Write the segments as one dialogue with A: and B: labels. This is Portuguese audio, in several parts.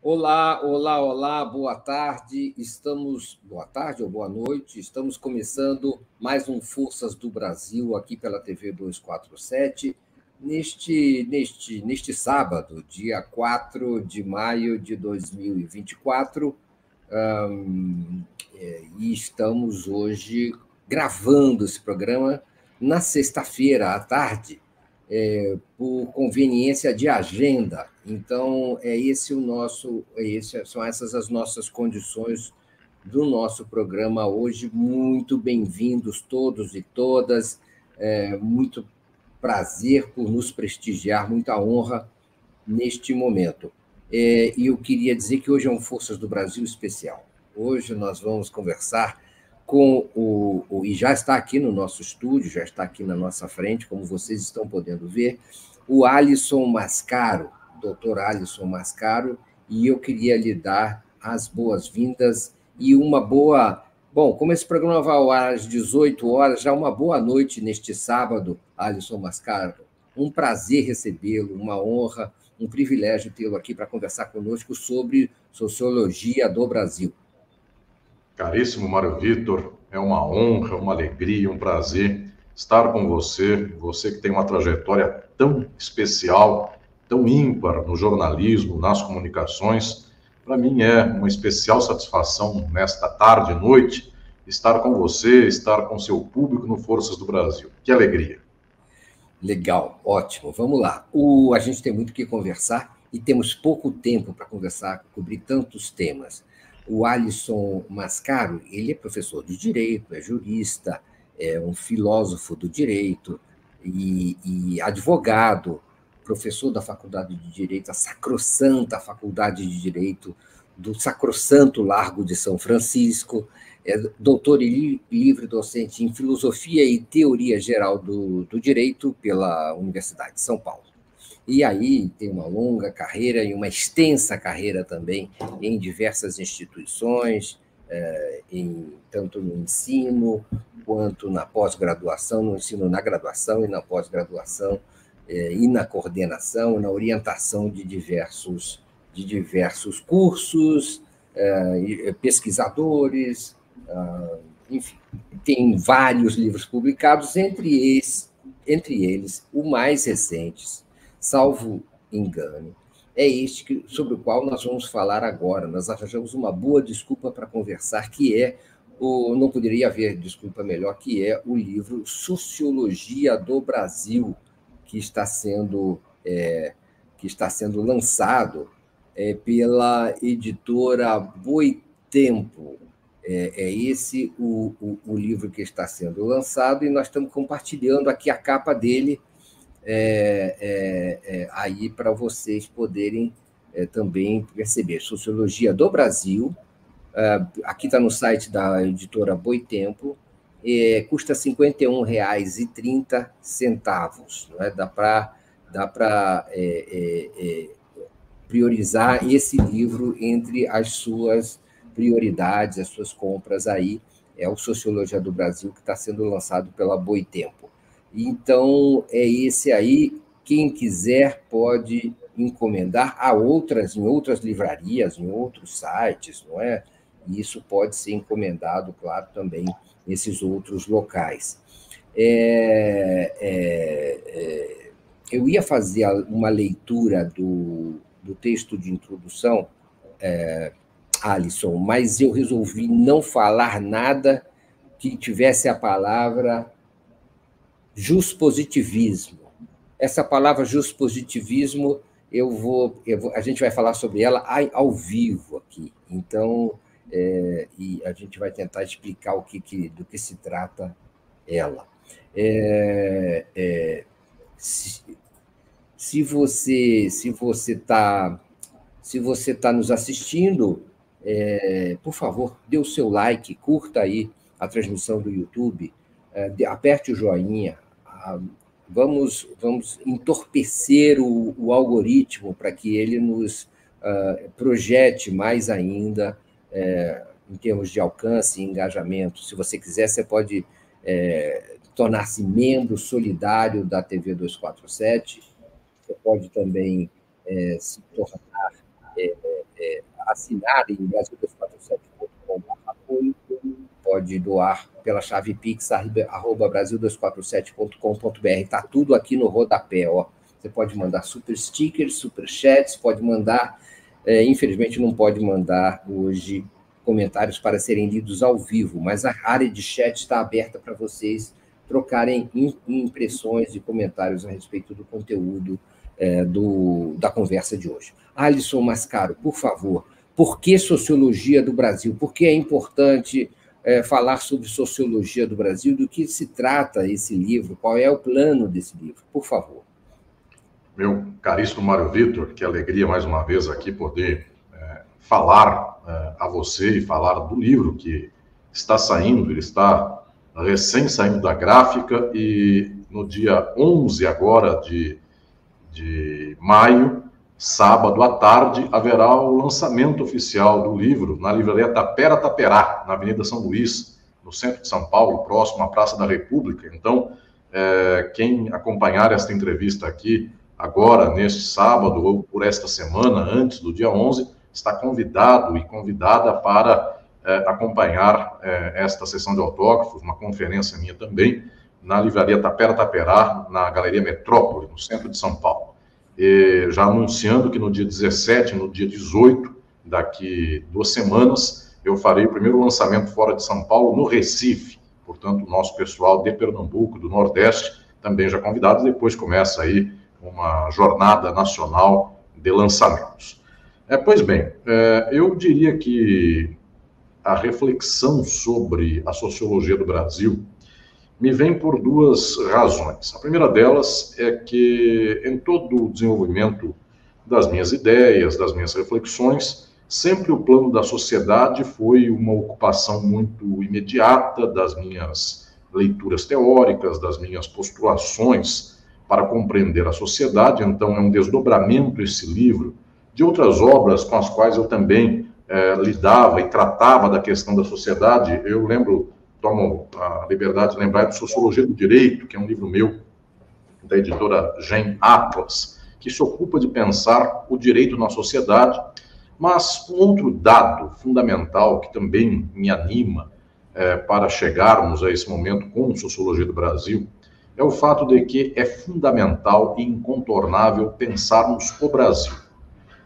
A: Olá, olá, olá, boa tarde. Boa tarde ou boa noite. Estamos começando mais um Forças do Brasil aqui pela TV 247, neste sábado, dia 4 de maio de 2024. E estamos hoje gravando esse programa na sexta-feira à tarde, por conveniência de agenda. Então, são essas as nossas condições do nosso programa hoje. Muito bem-vindos todos e todas. Muito prazer por nos prestigiar, muita honra neste momento. E eu queria dizer que hoje é um Forças do Brasil especial. Hoje nós vamos conversar com e já está aqui no nosso estúdio, já está aqui na nossa frente, como vocês estão podendo ver, o Alisson Mascaro, doutor Alisson Mascaro, e eu queria lhe dar as boas-vindas e uma boa... Bom, como esse programa vai ao ar às 18 horas, já uma boa noite neste sábado, Alisson Mascaro. Um prazer recebê-lo, uma honra, um privilégio tê-lo aqui para conversar conosco sobre sociologia do Brasil.
B: Caríssimo Mário Vitor, é uma honra, uma alegria, um prazer estar com você, você que tem uma trajetória tão especial, tão ímpar no jornalismo, nas comunicações. Para mim é uma especial satisfação nesta tarde e noite estar com você, estar com seu público no Forças do Brasil. Que alegria!
A: Legal, ótimo. Vamos lá. A gente tem muito o que conversar e temos pouco tempo para conversar, cobrir tantos temas. O Alisson Mascaro, ele é professor de Direito, é jurista, é um filósofo do direito e advogado, professor da Faculdade de Direito, a sacrossanta Faculdade de Direito do Sacrossanto Largo de São Francisco, é doutor e livre docente em Filosofia e Teoria Geral do Direito pela Universidade de São Paulo. E aí tem uma longa carreira e uma extensa carreira também em diversas instituições, tanto no ensino quanto na pós-graduação, no ensino na graduação e na pós-graduação, e na coordenação, na orientação de diversos cursos, pesquisadores, enfim, tem vários livros publicados, entre eles o mais recente, salvo engano, é este sobre o qual nós vamos falar agora. Nós arranjamos uma boa desculpa para conversar, que não poderia haver desculpa melhor, que é o livro Sociologia do Brasil, que está sendo lançado pela editora Boitempo. É esse o livro que está sendo lançado, e nós estamos compartilhando aqui a capa dele aí para vocês poderem também perceber. Sociologia do Brasil, aqui está no site da editora Boitempo, custa R$ 51,30, não é? Dá para priorizar esse livro entre as suas prioridades, as suas compras aí. É o Sociologia do Brasil, que está sendo lançado pela Boitempo. Então, é esse aí. Quem quiser pode encomendar em outras livrarias, em outros sites, não é? E isso pode ser encomendado, claro, também nesses outros locais. Eu ia fazer uma leitura do texto de introdução, Alisson, mas eu resolvi não falar nada que tivesse a palavra juspositivismo. Essa palavra juspositivismo, a gente vai falar sobre ela ao vivo aqui. Então, e a gente vai tentar explicar do que se trata ela. Se você está nos assistindo, por favor, dê o seu like, curta aí a transmissão do YouTube, aperte o joinha, vamos entorpecer o algoritmo para que ele nos projete mais ainda em termos de alcance e engajamento. Se você quiser, você pode tornar-se membro solidário da TV 247, você pode também se tornar assinarem Brasil247.com/apoio, pode doar pela chave Pix, @brasil247.com.br. Está tudo aqui no rodapé, ó. Você pode mandar super stickers, super chats, pode mandar... infelizmente, não pode mandar hoje comentários para serem lidos ao vivo, mas a área de chat está aberta para vocês trocarem impressões e comentários a respeito do conteúdo da conversa de hoje. Alisson Mascaro, por favor, por que Sociologia do Brasil? Por que é importante falar sobre Sociologia do Brasil? Do que se trata esse livro? Qual é o plano desse livro? Por favor.
B: Meu caríssimo Mário Vitor, que alegria mais uma vez aqui poder falar a você e falar do livro que está saindo, ele está recém saindo da gráfica e no dia 11 agora de maio, sábado à tarde, haverá o lançamento oficial do livro na livraria Tapera Taperá, na Avenida São Luís, no centro de São Paulo, próximo à Praça da República. Então, quem acompanhar esta entrevista aqui agora, neste sábado, ou por esta semana, antes do dia 11, está convidado e convidada para acompanhar esta sessão de autógrafos, uma conferência minha também, na livraria Tapera Taperá, na Galeria Metrópole, no centro de São Paulo. E já anunciando que no dia 17, no dia 18, daqui 2 semanas, eu farei o primeiro lançamento fora de São Paulo, no Recife. Portanto, o nosso pessoal de Pernambuco, do Nordeste, também já convidado, depois começa aí uma jornada nacional de lançamentos. Pois bem, eu diria que a reflexão sobre a sociologia do Brasil me vem por 2 razões. A primeira delas é que, em todo o desenvolvimento das minhas ideias, das minhas reflexões, sempre o plano da sociedade foi uma ocupação muito imediata das minhas leituras teóricas, das minhas postulações para compreender a sociedade. Então, é um desdobramento esse livro de outras obras com as quais eu também lidava e tratava da questão da sociedade. Eu tomo a liberdade de lembrar de Sociologia do Direito, que é um livro meu, da editora Gen Atlas, que se ocupa de pensar o direito na sociedade. Mas um outro dado fundamental que também me anima para chegarmos a esse momento com Sociologia do Brasil é o fato de que é fundamental e incontornável pensarmos o Brasil.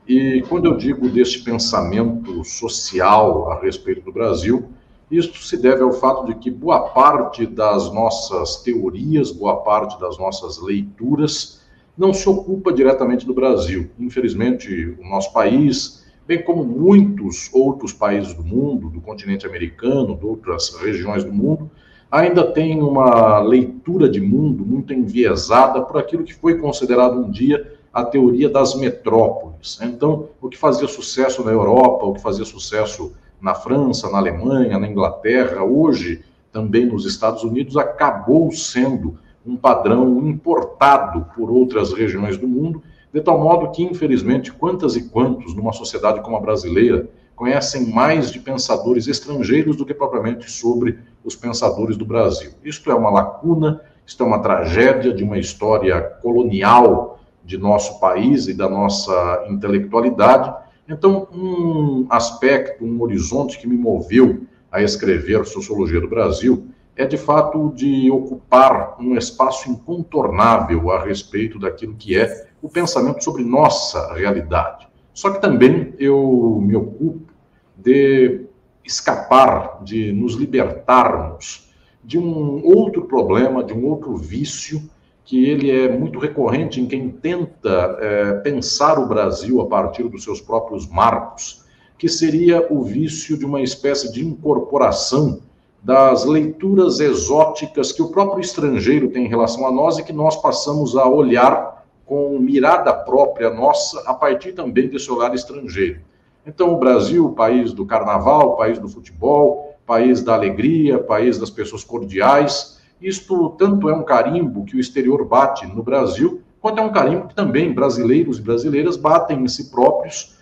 B: E quando eu digo deste pensamento social a respeito do Brasil, isto se deve ao fato de que boa parte das nossas teorias, boa parte das nossas leituras, não se ocupa diretamente do Brasil. Infelizmente, o nosso país, bem como muitos outros países do mundo, do continente americano, de outras regiões do mundo, ainda tem uma leitura de mundo muito enviesada por aquilo que foi considerado um dia a teoria das metrópoles. Então, o que fazia sucesso na Europa, o que fazia sucesso na França, na Alemanha, na Inglaterra, hoje também nos Estados Unidos, acabou sendo um padrão importado por outras regiões do mundo, de tal modo que, infelizmente, quantas e quantos, numa sociedade como a brasileira, conhecem mais de pensadores estrangeiros do que propriamente sobre os pensadores do Brasil. Isto é uma lacuna, isto é uma tragédia de uma história colonial de nosso país e da nossa intelectualidade. Então, um aspecto, um horizonte que me moveu a escrever Sociologia do Brasil é, de fato, de ocupar um espaço incontornável a respeito daquilo que é o pensamento sobre nossa realidade. Só que também eu me ocupo de escapar, de nos libertarmos de um outro problema, de um outro vício, que ele é muito recorrente em quem tenta pensar o Brasil a partir dos seus próprios marcos, que seria o vício de uma espécie de incorporação das leituras exóticas que o próprio estrangeiro tem em relação a nós e que nós passamos a olhar com mirada própria nossa a partir também desse olhar estrangeiro. Então, o Brasil, o país do carnaval, o país do futebol, país da alegria, país das pessoas cordiais. Isto tanto é um carimbo que o exterior bate no Brasil, quanto é um carimbo que também brasileiros e brasileiras batem em si próprios,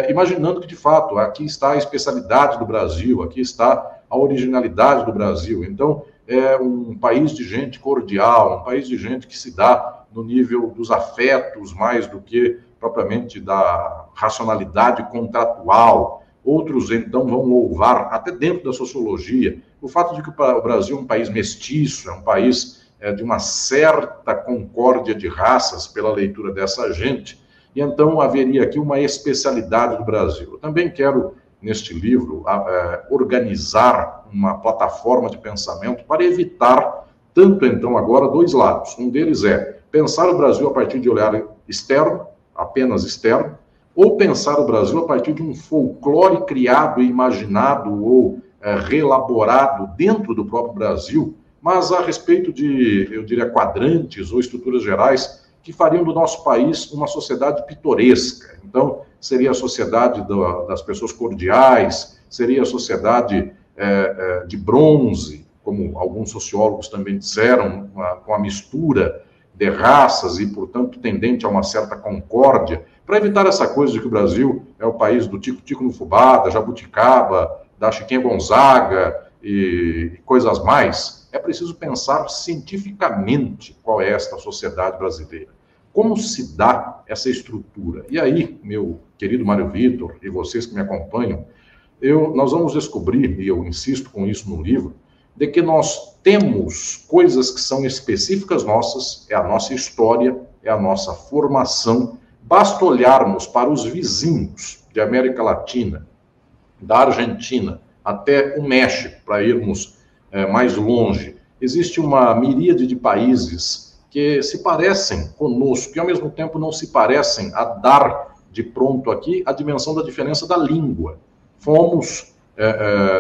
B: imaginando que, de fato, aqui está a especialidade do Brasil, aqui está a originalidade do Brasil. Então, é um país de gente cordial, um país de gente que se dá no nível dos afetos, mais do que propriamente da racionalidade contratual, outros então vão louvar, até dentro da sociologia, o fato de que o Brasil é um país mestiço, é um país de uma certa concórdia de raças, pela leitura dessa gente, e então haveria aqui uma especialidade do Brasil. Eu também quero, neste livro, organizar uma plataforma de pensamento para evitar tanto, então, agora, dois lados. Um deles é pensar o Brasil a partir de olhar externo, apenas externo, ou pensar o Brasil a partir de um folclore criado e imaginado ou reelaborado dentro do próprio Brasil, mas a respeito de, eu diria, quadrantes ou estruturas gerais que fariam do nosso país uma sociedade pitoresca. Então, seria a sociedade das pessoas cordiais, seria a sociedade de bronze, como alguns sociólogos também disseram, com a mistura de raças e, portanto, tendente a uma certa concórdia, para evitar essa coisa de que o Brasil é o país do tico-tico no fubá, da jabuticaba, da Chiquinha Gonzaga e coisas mais. É preciso pensar cientificamente qual é esta sociedade brasileira. Como se dá essa estrutura? E aí, meu querido Mário Vitor e vocês que me acompanham, nós vamos descobrir, e eu insisto com isso no livro, de que nós temos coisas que são específicas nossas, é a nossa história, é a nossa formação. Basta olharmos para os vizinhos de América Latina, da Argentina até o México, para irmos mais longe. Existe uma miríade de países que se parecem conosco e, ao mesmo tempo, não se parecem a dar de pronto aqui a dimensão da diferença da língua. Fomos,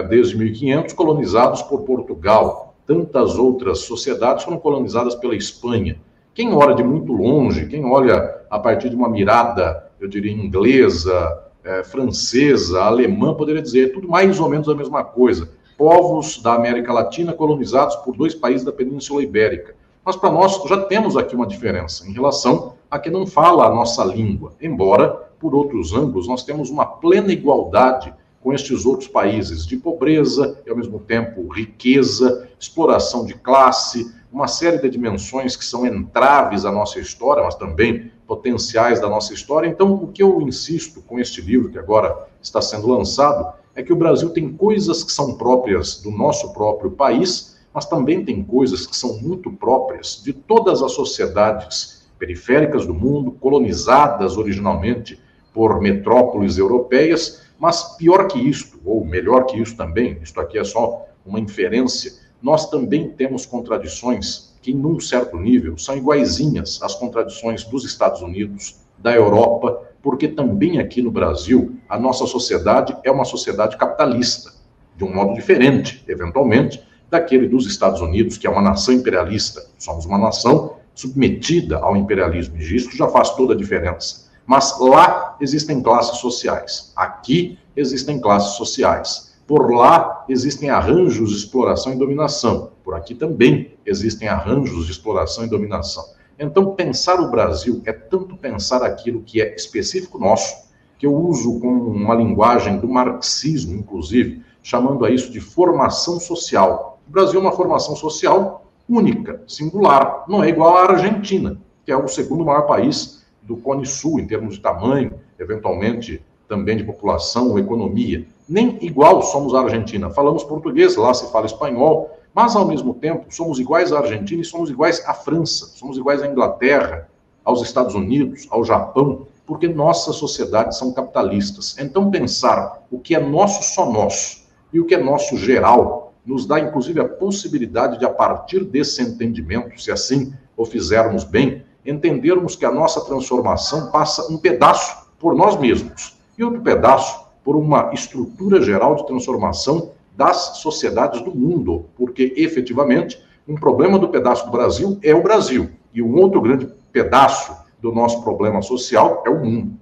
B: desde 1500, colonizados por Portugal. Tantas outras sociedades foram colonizadas pela Espanha. Quem olha de muito longe, quem olha a partir de uma mirada, eu diria, inglesa, francesa, alemã, poderia dizer tudo mais ou menos a mesma coisa. Povos da América Latina colonizados por dois países da Península Ibérica. Mas para nós já temos aqui uma diferença em relação a quem não fala a nossa língua, embora, por outros ângulos, nós temos uma plena igualdade com estes outros países de pobreza e, ao mesmo tempo, riqueza, exploração de classe, uma série de dimensões que são entraves à nossa história, mas também potenciais da nossa história. Então, o que eu insisto com este livro, que agora está sendo lançado, é que o Brasil tem coisas que são próprias do nosso próprio país, mas também tem coisas que são muito próprias de todas as sociedades periféricas do mundo, colonizadas originalmente por metrópoles europeias, mas pior que isto, ou melhor que isso também, isto aqui é só uma inferência, nós também temos contradições que, num certo nível, são iguaizinhas às contradições dos Estados Unidos, da Europa, porque também aqui no Brasil, a nossa sociedade é uma sociedade capitalista, de um modo diferente, eventualmente, daquele dos Estados Unidos, que é uma nação imperialista. Somos uma nação submetida ao imperialismo, e isso já faz toda a diferença. Mas lá existem classes sociais, aqui existem classes sociais. Por lá existem arranjos de exploração e dominação, por aqui também existem arranjos de exploração e dominação. Então, pensar o Brasil é tanto pensar aquilo que é específico nosso, que eu uso com uma linguagem do marxismo, inclusive, chamando a isso de formação social. O Brasil é uma formação social única, singular, não é igual à Argentina, que é o segundo maior país do Cone Sul, em termos de tamanho, eventualmente também de população ou economia. Nem igual somos à Argentina. Falamos português, lá se fala espanhol, mas, ao mesmo tempo, somos iguais à Argentina e somos iguais à França, somos iguais à Inglaterra, aos Estados Unidos, ao Japão, porque nossas sociedades são capitalistas. Então, pensar o que é nosso só nosso e o que é nosso geral nos dá, inclusive, a possibilidade de, a partir desse entendimento, se assim o fizermos bem, entendermos que a nossa transformação passa um pedaço por nós mesmos e outro pedaço por uma estrutura geral de transformação das sociedades do mundo, porque, efetivamente, um problema do pedaço do Brasil é o Brasil, e um outro grande pedaço do nosso problema social é o mundo.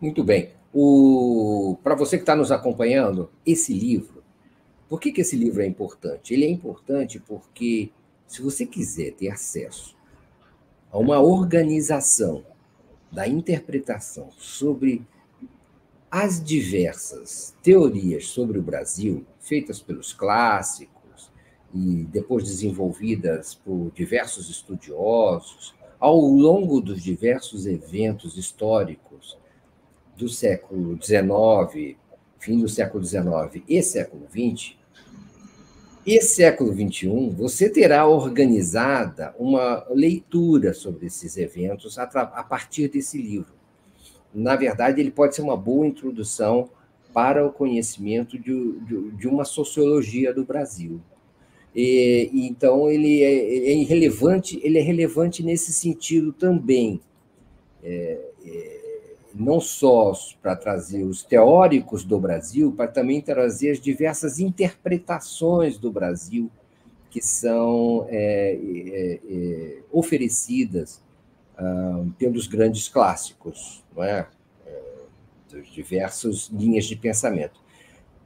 A: Muito bem. Para você que está nos acompanhando, esse livro, por que esse livro é importante? Ele é importante porque, se você quiser ter acesso a uma organização da interpretação sobre as diversas teorias sobre o Brasil, feitas pelos clássicos e depois desenvolvidas por diversos estudiosos, ao longo dos diversos eventos históricos, do século XIX, fim do século XIX e século XX, e século XXI, você terá organizada uma leitura sobre esses eventos a partir desse livro. Na verdade, ele pode ser uma boa introdução para o conhecimento de uma sociologia do Brasil. Então, ele é relevante nesse sentido também, não só para trazer os teóricos do Brasil, para também trazer as diversas interpretações do Brasil que são oferecidas pelos grandes clássicos, não é? Das diversas linhas de pensamento.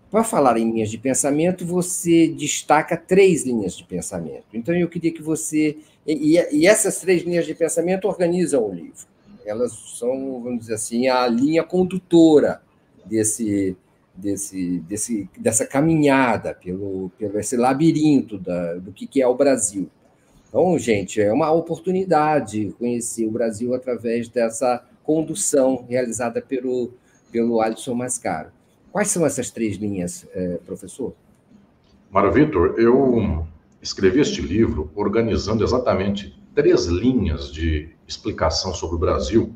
A: Para falar em linhas de pensamento, você destaca 3 linhas de pensamento. Então, eu queria que você... E essas 3 linhas de pensamento organizam o livro. Elas são, vamos dizer assim, a linha condutora dessa caminhada, pelo esse labirinto do que é o Brasil. Então, gente, é uma oportunidade conhecer o Brasil através dessa condução realizada pelo Alisson Mascaro. Quais são essas 3 linhas, professor?
B: Mário Vitor, eu escrevi este livro organizando exatamente 3 linhas de explicação sobre o Brasil,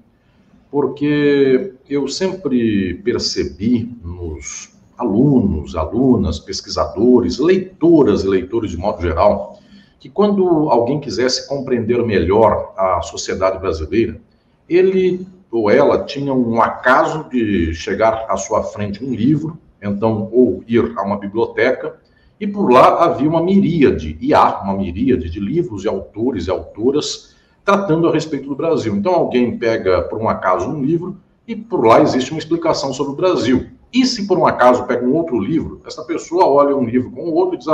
B: porque eu sempre percebi nos alunos, alunas, pesquisadores, leitoras e leitores de modo geral, que quando alguém quisesse compreender melhor a sociedade brasileira, ele ou ela tinha um acaso de chegar à sua frente um livro, então, ou ir a uma biblioteca, e por lá havia uma miríade, e há uma miríade de livros e autores e autoras tratando a respeito do Brasil. Então, alguém pega, por um acaso, um livro, e por lá existe uma explicação sobre o Brasil. E se, por um acaso, pega um outro livro, essa pessoa olha um livro com o outro e diz,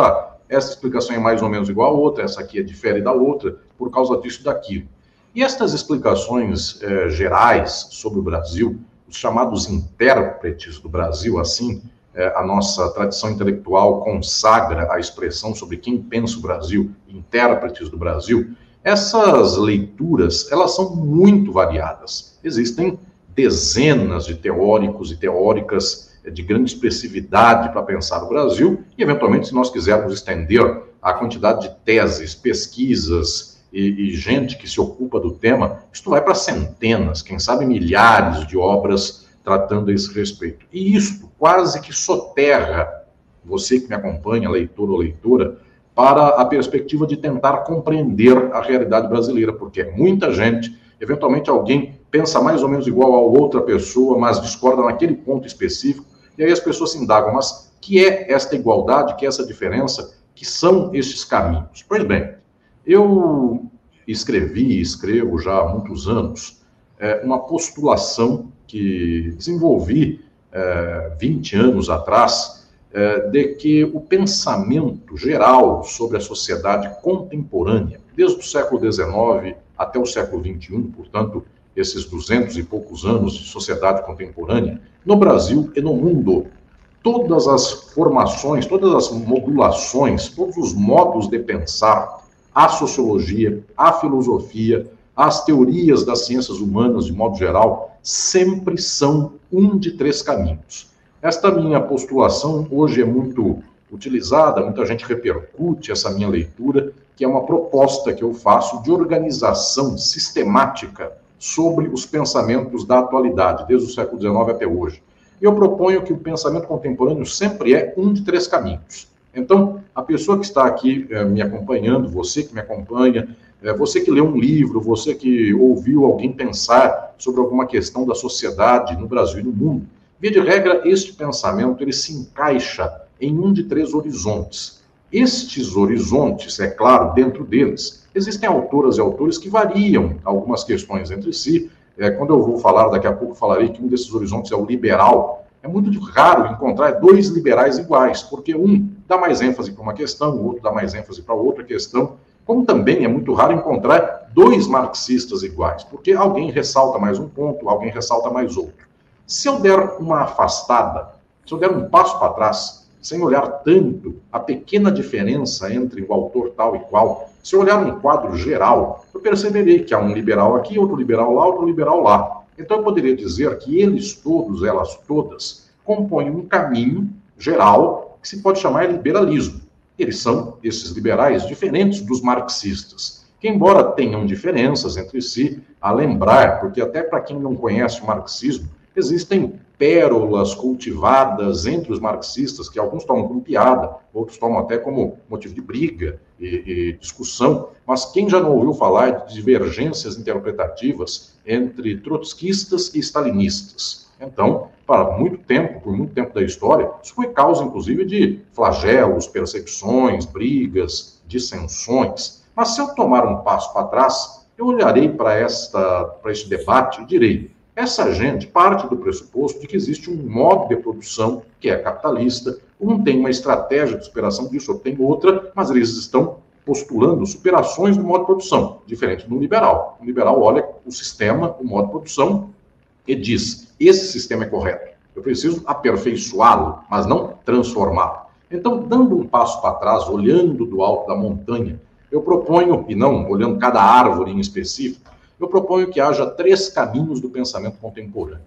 B: essa explicação é mais ou menos igual a outra, essa aqui difere da outra, por causa disso e daquilo. E estas explicações gerais sobre o Brasil, os chamados intérpretes do Brasil, assim, a nossa tradição intelectual consagra a expressão sobre quem pensa o Brasil, intérpretes do Brasil, essas leituras, elas são muito variadas. Existem dezenas de teóricos e teóricas de grande expressividade para pensar o Brasil, e, eventualmente, se nós quisermos estender a quantidade de teses, pesquisas e gente que se ocupa do tema, isto vai para centenas, quem sabe milhares de obras tratando a esse respeito. E isto quase que soterra você que me acompanha, leitor ou leitora, para a perspectiva de tentar compreender a realidade brasileira, porque é muita gente, eventualmente alguém pensa mais ou menos igual a outra pessoa, mas discorda naquele ponto específico, e aí as pessoas se indagam, mas que é esta igualdade, que é essa diferença, que são estes caminhos? Pois bem, eu escrevi e escrevo já há muitos anos uma postulação que desenvolvi 20 anos atrás, de que o pensamento geral sobre a sociedade contemporânea, desde o século XIX até o século XXI, portanto, esses 200 e poucos anos de sociedade contemporânea, no Brasil e no mundo, todas as formações, todas as modulações, todos os modos de pensar, a sociologia, a filosofia, as teorias das ciências humanas, de modo geral, sempre são um de 3 caminhos. Esta minha postulação hoje é muito utilizada, muita gente repercute essa minha leitura, que é uma proposta que eu faço de organização sistemática sobre os pensamentos da atualidade, desde o século XIX até hoje. Eu proponho que o pensamento contemporâneo sempre é um de 3 caminhos. Então, a pessoa que está aqui me acompanhando, você que me acompanha, você que leu um livro, você que ouviu alguém pensar sobre alguma questão da sociedade no Brasil e no mundo, via de regra, este pensamento ele se encaixa em um de 3 horizontes. Estes horizontes, é claro, dentro deles, existem autoras e autores que variam algumas questões entre si. Quando eu vou falar, daqui a pouco falarei que um desses horizontes é o liberal. É muito raro encontrar 2 liberais iguais, porque um dá mais ênfase para uma questão, o outro dá mais ênfase para outra questão, como também é muito raro encontrar 2 marxistas iguais, porque alguém ressalta mais um ponto, alguém ressalta mais outro. Se eu der uma afastada, se eu der um passo para trás, sem olhar tanto a pequena diferença entre o autor tal e qual, se eu olhar um quadro geral, eu perceberei que há um liberal aqui, outro liberal lá, outro liberal lá. Então eu poderia dizer que eles todos, elas todas, compõem um caminho geral que se pode chamar liberalismo. Eles são, esses liberais, diferentes dos marxistas, que embora tenham diferenças entre si, a lembrar, porque até para quem não conhece o marxismo, existem pérolas cultivadas entre os marxistas, que alguns tomam como piada, outros tomam até como motivo de briga e discussão, mas quem já não ouviu falar de divergências interpretativas entre trotskistas e stalinistas? Então, por muito tempo da história, isso foi causa, inclusive, de flagelos, perseguições, brigas, dissensões. Mas se eu tomar um passo para trás, eu olharei para este debate e direi: essa gente parte do pressuposto de que existe um modo de produção que é capitalista, um tem uma estratégia de superação disso, outro tem outra, mas eles estão postulando superações do modo de produção, diferente do liberal. O liberal olha o sistema, o modo de produção, e diz: esse sistema é correto, eu preciso aperfeiçoá-lo, mas não transformá-lo. Então, dando um passo para trás, olhando do alto da montanha, eu proponho, e não olhando cada árvore em específico, eu proponho que haja 3 caminhos do pensamento contemporâneo.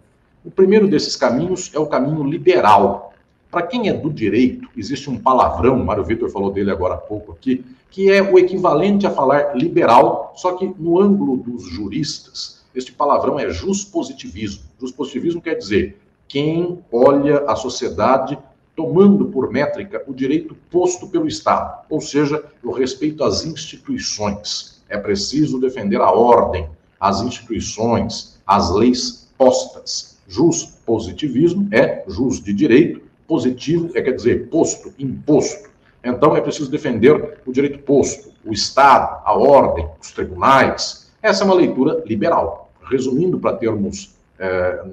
B: O primeiro desses caminhos é o caminho liberal. Para quem é do direito, existe um palavrão, o Mário Vitor falou dele agora há pouco aqui, que é o equivalente a falar liberal, só que no ângulo dos juristas, este palavrão é juspositivismo. Juspositivismo quer dizer quem olha a sociedade tomando por métrica o direito posto pelo Estado, ou seja, o respeito às instituições. É preciso defender a ordem, as instituições, as leis postas. Juspositivismo é jus de direito, positivo quer dizer posto, imposto. Então é preciso defender o direito posto, o Estado, a ordem, os tribunais. Essa é uma leitura liberal. Resumindo para termos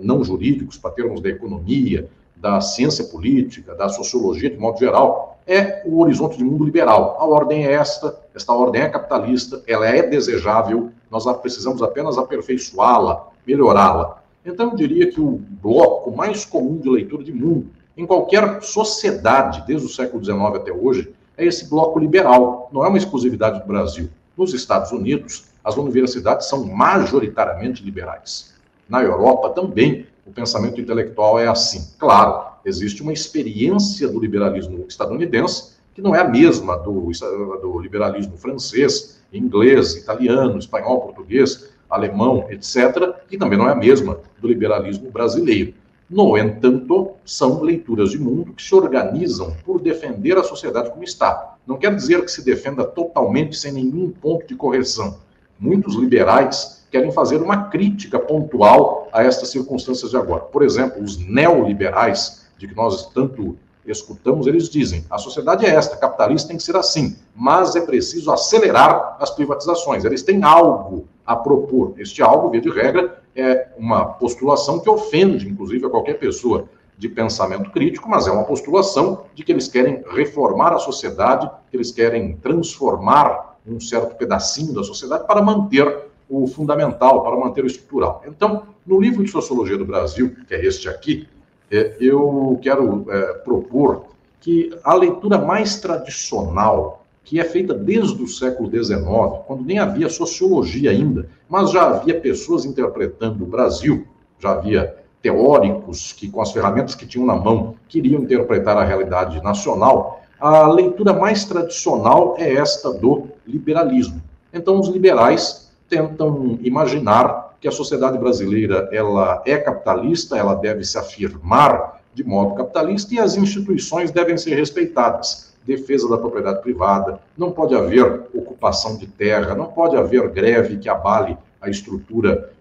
B: não jurídicos, para termos da economia, da ciência política, da sociologia de modo geral, é o horizonte de mundo liberal. A ordem é esta ordem é capitalista, ela é desejável, nós precisamos apenas aperfeiçoá-la, melhorá-la. Então eu diria que o bloco mais comum de leitura de mundo, em qualquer sociedade, desde o século XIX até hoje, é esse bloco liberal. Não é uma exclusividade do Brasil. Nos Estados Unidos, as universidades são majoritariamente liberais. Na Europa também, o pensamento intelectual é assim. Claro, existe uma experiência do liberalismo estadunidense que não é a mesma do liberalismo francês, inglês, italiano, espanhol, português, alemão, etc., que também não é a mesma do liberalismo brasileiro. No entanto, são leituras de mundo que se organizam por defender a sociedade como está. Não quer dizer que se defenda totalmente sem nenhum ponto de correção. Muitos liberais querem fazer uma crítica pontual a estas circunstâncias de agora. Por exemplo, os neoliberais, de que nós tanto escutamos, eles dizem: a sociedade é esta, capitalista tem que ser assim, mas é preciso acelerar as privatizações. Eles têm algo a propor. Este algo, via de regra, é uma postulação que ofende, inclusive, a qualquer pessoa de pensamento crítico, mas é uma postulação de que eles querem reformar a sociedade, que eles querem transformar um certo pedacinho da sociedade para manter o fundamental, para manter o estrutural. Então, no livro de Sociologia do Brasil, que é este aqui, eu quero propor que a leitura mais tradicional, que é feita desde o século XIX, quando nem havia sociologia ainda, mas já havia pessoas interpretando o Brasil, já havia teóricos que, com as ferramentas que tinham na mão, queriam interpretar a realidade nacional. A leitura mais tradicional é esta do liberalismo. Então, os liberais tentam imaginar que a sociedade brasileira ela é capitalista, ela deve se afirmar de modo capitalista e as instituições devem ser respeitadas. Defesa da propriedade privada, não pode haver ocupação de terra, não pode haver greve que abale a estrutura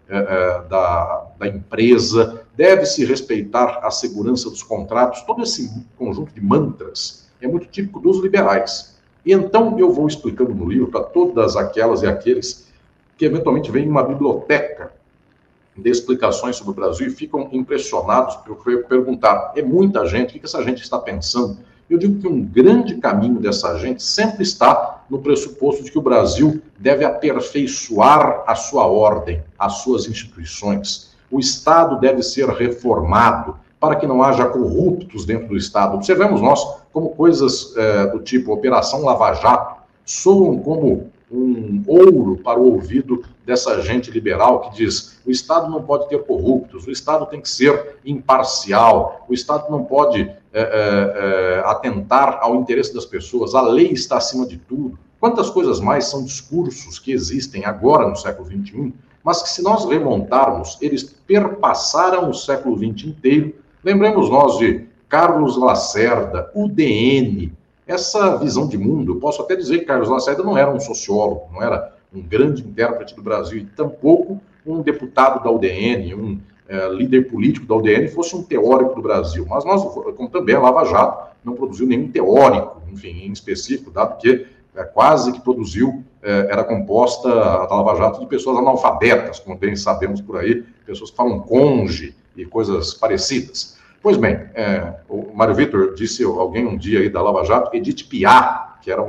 B: da empresa, deve-se respeitar a segurança dos contratos. Todo esse conjunto de mantras é muito típico dos liberais. E então eu vou explicando no livro para todas aquelas e aqueles que eventualmente vêm em uma biblioteca de explicações sobre o Brasil e ficam impressionados por perguntar: é muita gente, o que essa gente está pensando? Eu digo que um grande caminho dessa gente sempre está no pressuposto de que o Brasil deve aperfeiçoar a sua ordem, as suas instituições. O Estado deve ser reformado para que não haja corruptos dentro do Estado. Observemos nós como coisas do tipo Operação Lava Jato soam como um ouro para o ouvido dessa gente liberal que diz: o Estado não pode ter corruptos, o Estado tem que ser imparcial, o Estado não pode atentar ao interesse das pessoas, a lei está acima de tudo. Quantas coisas mais são discursos que existem agora no século XXI, mas que, se nós remontarmos, eles perpassaram o século XX inteiro. Lembremos nós de Carlos Lacerda, UDN, essa visão de mundo. Eu posso até dizer que Carlos Lacerda não era um sociólogo, não era um grande intérprete do Brasil, e tampouco um deputado da UDN, um líder político da UDN fosse um teórico do Brasil. Mas nós, como também a Lava Jato, não produziu nenhum teórico, enfim, em específico, dado que quase que produziu, era composta a Lava Jato de pessoas analfabetas, como bem sabemos por aí, pessoas que falam conge e coisas parecidas. Pois bem, o Mário Vitor disse alguém um dia aí da Lava Jato, Edith Piaf, que era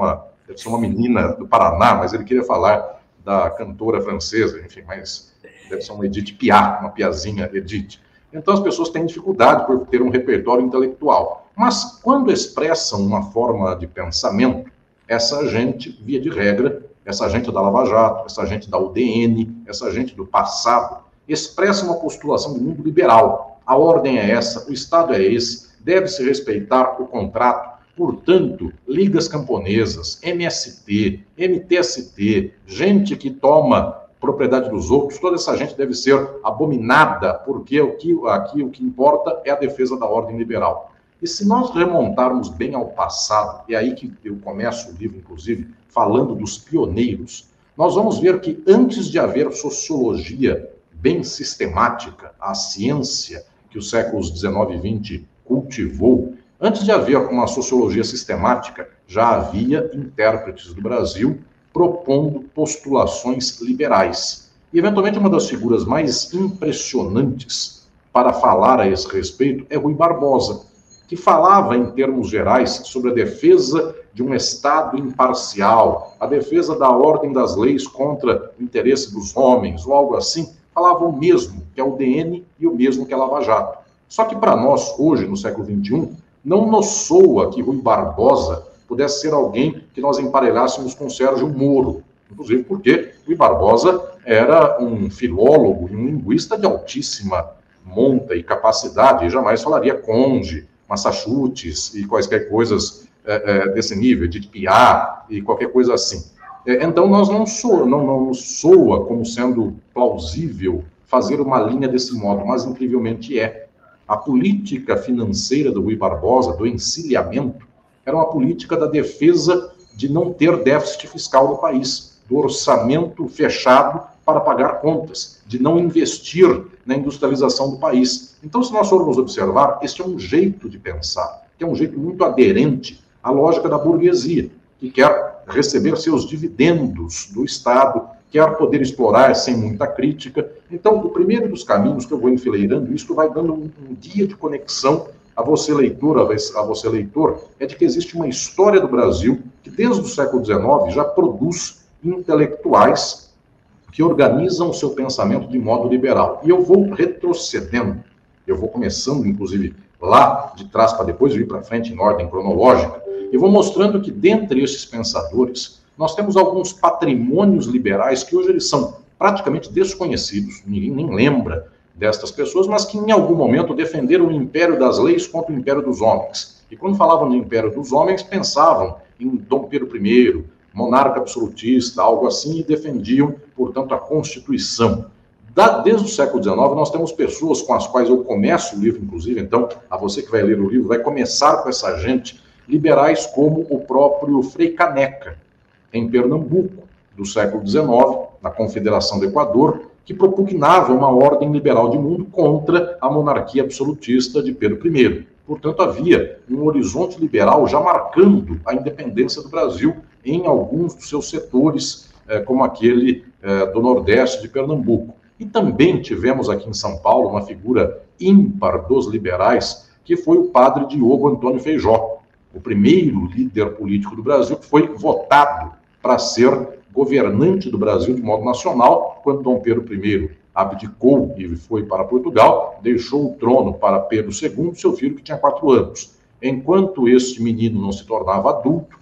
B: deve ser uma menina do Paraná, mas ele queria falar da cantora francesa, enfim, mas deve ser uma Edith Piaf, uma piazinha Edith. Então as pessoas têm dificuldade por ter um repertório intelectual. Mas quando expressam uma forma de pensamento, essa gente, via de regra, essa gente da Lava Jato, essa gente da UDN, essa gente do passado, expressa uma postulação do mundo liberal. A ordem é essa, o Estado é esse, deve-se respeitar o contrato. Portanto, ligas camponesas, MST, MTST, gente que toma propriedade dos outros, toda essa gente deve ser abominada, porque aqui o que importa é a defesa da ordem liberal. E se nós remontarmos bem ao passado, é aí que eu começo o livro, inclusive, falando dos pioneiros, nós vamos ver que antes de haver sociologia bem sistemática, a ciência que os séculos XIX e XX cultivou, antes de haver uma sociologia sistemática, já havia intérpretes do Brasil propondo postulações liberais. E, eventualmente, uma das figuras mais impressionantes para falar a esse respeito é Rui Barbosa, que falava, em termos gerais, sobre a defesa de um Estado imparcial, a defesa da ordem das leis contra o interesse dos homens, ou algo assim. Falava o mesmo que a UDN e o mesmo que a Lava Jato. Só que para nós, hoje, no século XXI, não nos soa que Rui Barbosa pudesse ser alguém que nós emparelhássemos com Sérgio Moro, inclusive porque Rui Barbosa era um filólogo e um linguista de altíssima monta e capacidade, e jamais falaria conge, Massachusetts e quaisquer coisas desse nível, de Piá e qualquer coisa assim. Então, nós não soa como sendo plausível fazer uma linha desse modo, mas incrivelmente é. A política financeira do Rui Barbosa, do encilhamento, era uma política da defesa de não ter déficit fiscal no país, do orçamento fechado para pagar contas, de não investir na industrialização do país. Então, se nós formos observar, este é um jeito de pensar, que é um jeito muito aderente à lógica da burguesia, que quer receber seus dividendos do Estado, quer poder explorar sem muita crítica. Então, o primeiro dos caminhos que eu vou enfileirando, isso vai dando um guia de conexão a você, leitor, é de que existe uma história do Brasil que, desde o século XIX, já produz intelectuais que organizam o seu pensamento de modo liberal. E eu vou retrocedendo, eu vou começando, inclusive, lá de trás para depois ir para frente em ordem cronológica, e vou mostrando que, dentre esses pensadores, nós temos alguns patrimônios liberais que hoje eles são praticamente desconhecidos, ninguém nem lembra destas pessoas, mas que em algum momento defenderam o império das leis contra o império dos homens. E quando falavam do império dos homens, pensavam em Dom Pedro I, monarca absolutista, algo assim, e defendiam, portanto, a Constituição. Desde o século XIX, nós temos pessoas com as quais eu começo o livro, inclusive, então, a você que vai ler o livro, vai começar com essa gente, liberais como o próprio Frei Caneca, em Pernambuco, do século XIX, na Confederação do Equador, que propugnava uma ordem liberal de mundo contra a monarquia absolutista de Pedro I. Portanto, havia um horizonte liberal já marcando a independência do Brasil em alguns dos seus setores, como aquele do Nordeste de Pernambuco. E também tivemos aqui em São Paulo uma figura ímpar dos liberais, que foi o padre Diogo Antônio Feijó, o primeiro líder político do Brasil que foi votado para ser governante do Brasil de modo nacional, quando Dom Pedro I abdicou e foi para Portugal, deixou o trono para Pedro II, seu filho que tinha 4 anos. Enquanto este menino não se tornava adulto,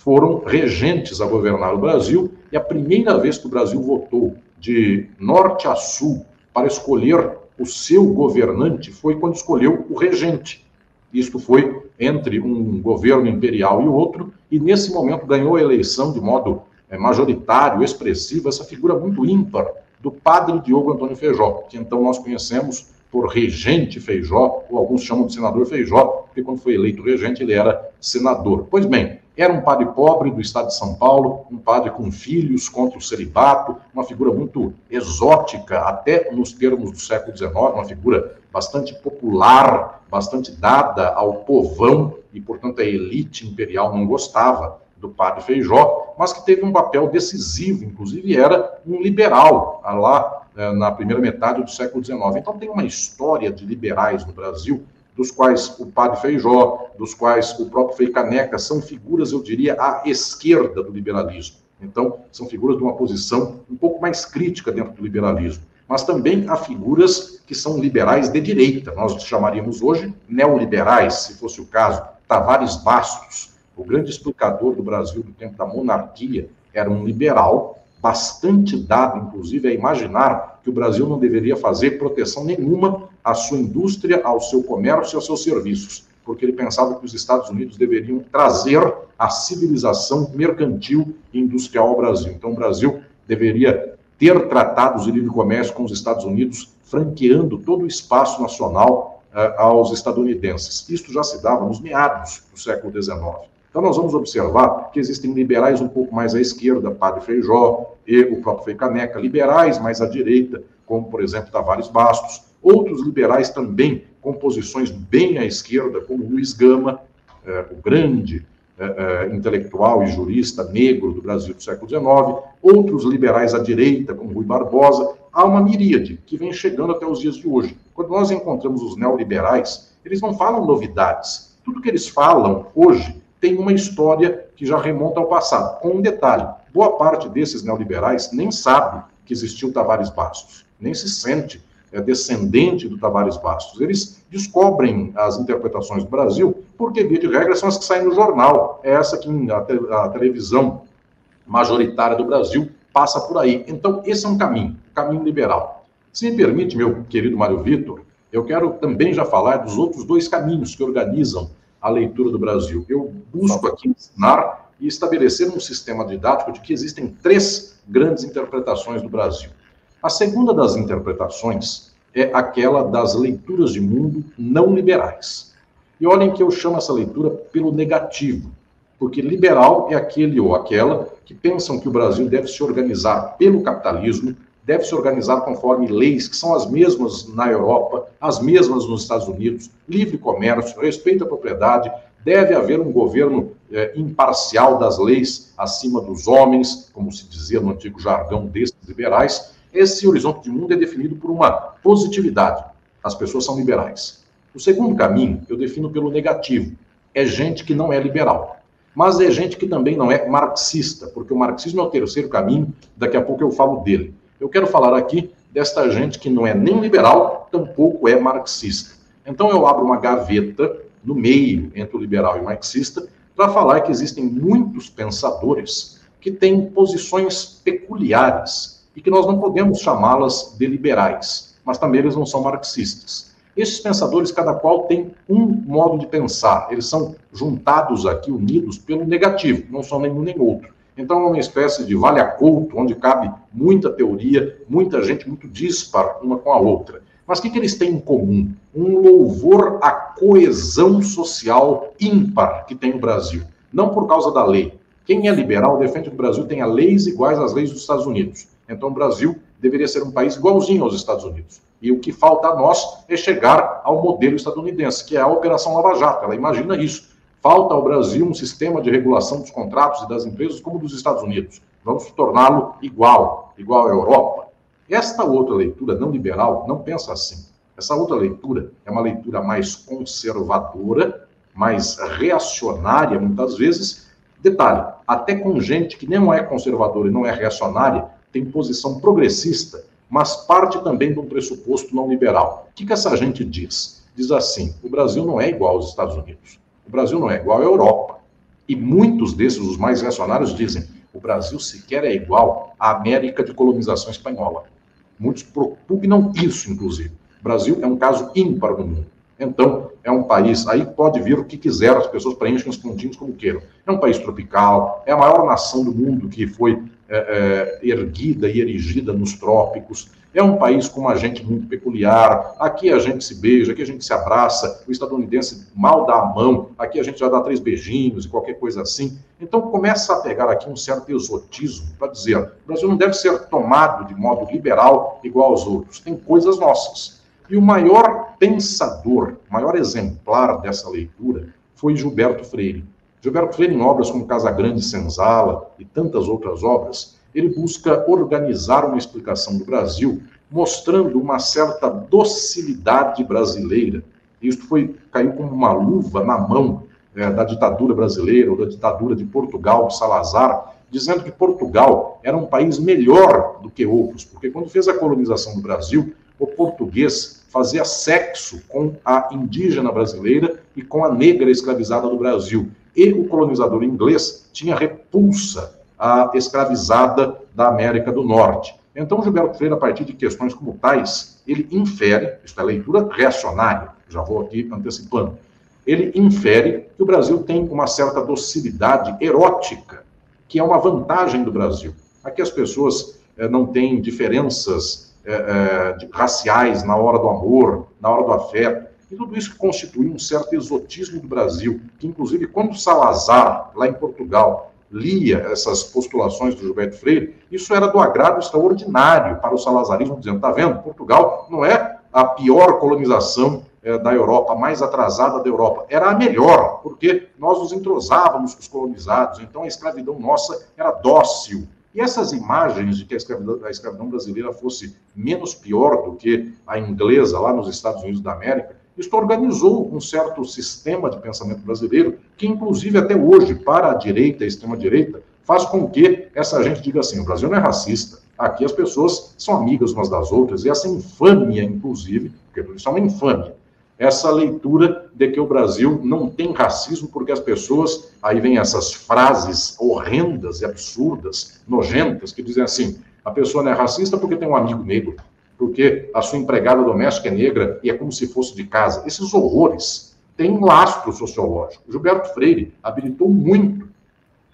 B: foram regentes a governar o Brasil, e a primeira vez que o Brasil votou de norte a sul para escolher o seu governante foi quando escolheu o regente. Isto foi entre um governo imperial e outro, e nesse momento ganhou a eleição de modo majoritário, expressivo, essa figura muito ímpar do padre Diogo Antônio Feijó, que então nós conhecemos por regente Feijó, ou alguns chamam de senador Feijó, porque quando foi eleito regente ele era senador. Pois bem, era um padre pobre do estado de São Paulo, um padre com filhos contra o celibato, uma figura muito exótica, até nos termos do século XIX, uma figura bastante popular, bastante dada ao povão, e, portanto, a elite imperial não gostava do padre Feijó, mas que teve um papel decisivo, inclusive era um liberal, lá na primeira metade do século XIX. Então tem uma história de liberais no Brasil, dos quais o padre Feijó, dos quais o próprio Frei Caneca são figuras, eu diria, à esquerda do liberalismo. Então, são figuras de uma posição um pouco mais crítica dentro do liberalismo. Mas também há figuras que são liberais de direita, nós chamaríamos hoje neoliberais, se fosse o caso. Tavares Bastos, o grande explicador do Brasil do tempo da monarquia, era um liberal, bastante dado, inclusive, a imaginar que o Brasil não deveria fazer proteção nenhuma à sua indústria, ao seu comércio e aos seus serviços, porque ele pensava que os Estados Unidos deveriam trazer a civilização mercantil e industrial ao Brasil. Então, o Brasil deveria ter tratados de livre comércio com os Estados Unidos, franqueando todo o espaço nacional aos estadunidenses. Isto já se dava nos meados do século XIX. Então, nós vamos observar que existem liberais um pouco mais à esquerda, padre Feijó e o próprio Frei Caneca, liberais mais à direita, como, por exemplo, Tavares Bastos, outros liberais também com posições bem à esquerda, como Luiz Gama, o grande intelectual e jurista negro do Brasil do século XIX, outros liberais à direita, como Rui Barbosa. Há uma miríade que vem chegando até os dias de hoje. Quando nós encontramos os neoliberais, eles não falam novidades. Tudo que eles falam hoje tem uma história que já remonta ao passado. Com um detalhe, boa parte desses neoliberais nem sabe que existiu Tavares Bastos, nem se sente descendente do Tavares Bastos. Eles descobrem as interpretações do Brasil porque, via de regra, são as que saem no jornal. É essa que a televisão majoritária do Brasil passa por aí. Então, esse é um caminho liberal. Se me permite, meu querido Mário Vitor, eu quero também já falar dos outros dois caminhos que organizam a leitura do Brasil. Eu busco aqui ensinar e estabelecer um sistema didático de que existem três grandes interpretações do Brasil. A segunda das interpretações é aquela das leituras de mundo não liberais. E olhem que eu chamo essa leitura pelo negativo, porque liberal é aquele ou aquela que pensam que o Brasil deve se organizar pelo capitalismo, deve se organizar conforme leis que são as mesmas na Europa, as mesmas nos Estados Unidos, livre comércio, respeito à propriedade, deve haver um governo imparcial das leis acima dos homens, como se dizia no antigo jargão desses liberais. Esse horizonte de mundo é definido por uma positividade. As pessoas são liberais. O segundo caminho eu defino pelo negativo. É gente que não é liberal. Mas é gente que também não é marxista, porque o marxismo é o terceiro caminho, daqui a pouco eu falo dele. Eu quero falar aqui desta gente que não é nem liberal, tampouco é marxista. Então eu abro uma gaveta no meio entre o liberal e o marxista para falar que existem muitos pensadores que têm posições peculiares e que nós não podemos chamá-las de liberais, mas também eles não são marxistas. Esses pensadores, cada qual tem um modo de pensar, eles são juntados aqui, unidos pelo negativo, não são nenhum nem outro. Então é uma espécie de vale-a-couto, onde cabe muita teoria, muita gente muito dispar uma com a outra. Mas o que eles têm em comum? Um louvor à coesão social ímpar que tem o Brasil, não por causa da lei. Quem é liberal defende que o Brasil tenha leis iguais às leis dos Estados Unidos. Então o Brasil deveria ser um país igualzinho aos Estados Unidos. E o que falta a nós é chegar ao modelo estadunidense, que é a Operação Lava Jato. Ela imagina isso. Falta ao Brasil um sistema de regulação dos contratos e das empresas como o dos Estados Unidos. Vamos torná-lo igual à Europa. Esta outra leitura não liberal não pensa assim. Essa outra leitura é uma leitura mais conservadora, mais reacionária, muitas vezes. Detalhe, até com gente que não é conservadora e não é reacionária, tem posição progressista, mas parte também de um pressuposto não liberal. O que essa gente diz? Diz assim, o Brasil não é igual aos Estados Unidos. O Brasil não é igual à Europa. E muitos desses, os mais reacionários, dizem: o Brasil sequer é igual à América de colonização espanhola. Muitos propugnam isso, inclusive. O Brasil é um caso ímpar no mundo. Então, é um país, aí pode vir o que quiser, as pessoas preenchem os pontinhos como queiram. É um país tropical, é a maior nação do mundo que foi erguida e erigida nos trópicos. É um país com uma gente muito peculiar. Aqui a gente se beija, aqui a gente se abraça. O estadunidense mal dá a mão. Aqui a gente já dá 3 beijinhos e qualquer coisa assim. Então começa a pegar aqui um certo exotismo para dizer: o Brasil não deve ser tomado de modo liberal igual aos outros. Tem coisas nossas. E o maior pensador, o maior exemplar dessa leitura foi Gilberto Freire. Gilberto Freire, em obras como Casagrande e Senzala e tantas outras obras, ele busca organizar uma explicação do Brasil, mostrando uma certa docilidade brasileira. Isto caiu como uma luva na mão da ditadura brasileira, ou da ditadura de Portugal, de Salazar, dizendo que Portugal era um país melhor do que outros, porque quando fez a colonização do Brasil, o português fazia sexo com a indígena brasileira e com a negra escravizada do Brasil. E o colonizador inglês tinha repulsa à escravizada da América do Norte. Então, Gilberto Freire, a partir de questões como tais, ele infere, isto é leitura reacionária, já vou aqui antecipando, ele infere que o Brasil tem uma certa docilidade erótica, que é uma vantagem do Brasil. Aqui as pessoas não têm diferenças raciais na hora do amor, na hora do afeto. E tudo isso constitui um certo exotismo do Brasil, que inclusive quando Salazar, lá em Portugal, lia essas postulações do Gilberto Freire, isso era do agrado extraordinário para o salazarismo, dizendo: está vendo, Portugal não é a pior colonização da Europa, a mais atrasada da Europa, era a melhor, porque nós nos entrosávamos com os colonizados, então a escravidão nossa era dócil. E essas imagens de que a escravidão brasileira fosse menos pior do que a inglesa lá nos Estados Unidos da América, isso organizou um certo sistema de pensamento brasileiro que, inclusive, até hoje, para a direita e a extrema-direita, faz com que essa gente diga assim: o Brasil não é racista, aqui as pessoas são amigas umas das outras, e essa infâmia, inclusive, porque isso é uma infâmia, essa leitura de que o Brasil não tem racismo porque as pessoas, aí vem essas frases horrendas e absurdas, nojentas, que dizem assim: a pessoa não é racista porque tem um amigo negro, porque a sua empregada doméstica é negra e é como se fosse de casa. Esses horrores têm um lastro sociológico. Gilberto Freire habilitou muito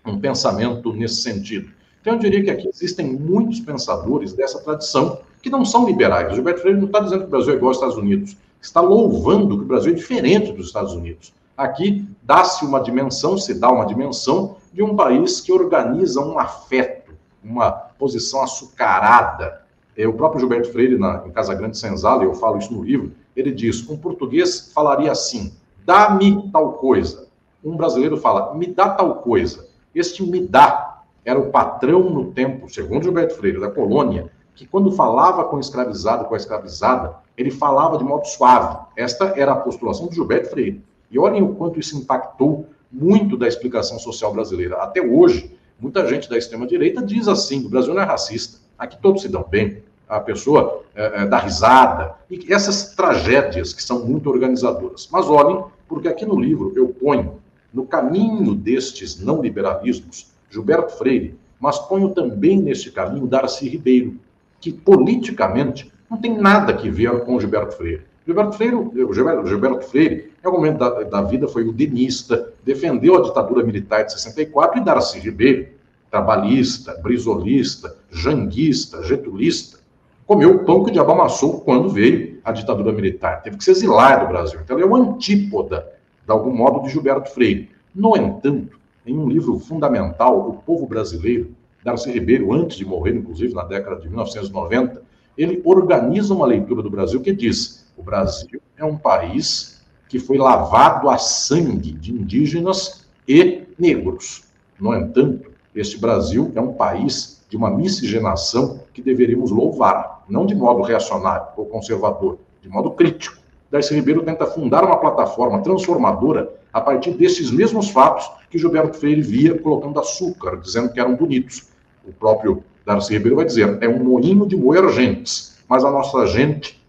B: um pensamento nesse sentido. Então eu diria que aqui existem muitos pensadores dessa tradição que não são liberais. Gilberto Freire não está dizendo que o Brasil é igual aos Estados Unidos, está louvando que o Brasil é diferente dos Estados Unidos. Aqui dá-se uma dimensão, se dá uma dimensão de um país que organiza um afeto, uma posição açucarada. O próprio Gilberto Freire, em Casagrande e Senzala, eu falo isso no livro, ele diz: um português falaria assim: dá-me tal coisa. Um brasileiro fala: me dá tal coisa. Este me dá era o patrão no tempo, segundo Gilberto Freire, da colônia, que quando falava com o escravizado, com a escravizada, ele falava de modo suave. Esta era a postulação de Gilberto Freire. E olhem o quanto isso impactou muito da explicação social brasileira. Até hoje, muita gente da extrema-direita diz assim: o Brasil não é racista, aqui todos se dão bem, a pessoa dá risada. E essas tragédias que são muito organizadoras. Mas olhem, porque aqui no livro eu ponho no caminho destes não liberalismos Gilberto Freire, mas ponho também neste caminho Darcy Ribeiro, que politicamente não tem nada que ver com Gilberto Freire. Gilberto Freire, em algum momento da vida, foi udenista, defendeu a ditadura militar de 64, e Darcy Ribeiro, trabalhista, brisolista, janguista, getulista, comeu o pão que o diabo amassou quando veio a ditadura militar. Teve que se exilar do Brasil. Então, ele é uma antípoda, de algum modo, de Gilberto Freire. No entanto, em um livro fundamental, O Povo Brasileiro, Darcy Ribeiro, antes de morrer, inclusive, na década de 1990, ele organiza uma leitura do Brasil que diz: o Brasil é um país que foi lavado a sangue de indígenas e negros. No entanto, este Brasil é um país de uma miscigenação que deveríamos louvar, não de modo reacionário ou conservador, de modo crítico. Darcy Ribeiro tenta fundar uma plataforma transformadora a partir desses mesmos fatos que Gilberto Freire via colocando açúcar, dizendo que eram bonitos. O próprio Darcy Ribeiro vai dizer: é um moinho de moer gentes, mas a nossa gente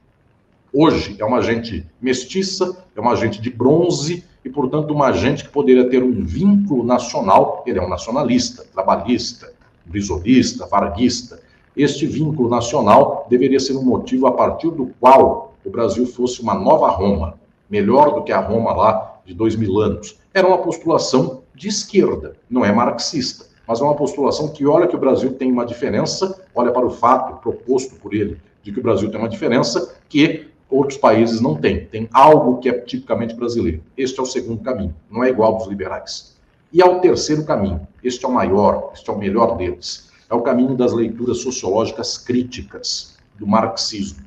B: hoje é uma gente mestiça, é uma gente de bronze, e, portanto, uma gente que poderia ter um vínculo nacional. Ele é um nacionalista, trabalhista, brisolista, varguista. Este vínculo nacional deveria ser um motivo a partir do qual o Brasil fosse uma nova Roma, melhor do que a Roma lá de 2000 anos. Era uma postulação de esquerda, não é marxista, mas é uma postulação que olha que o Brasil tem uma diferença, olha para o fato proposto por ele, de que o Brasil tem uma diferença que outros países não têm. Tem algo que é tipicamente brasileiro. Este é o segundo caminho, não é igual dos liberais. E ao terceiro caminho, este é o maior, este é o melhor deles, é o caminho das leituras sociológicas críticas do marxismo.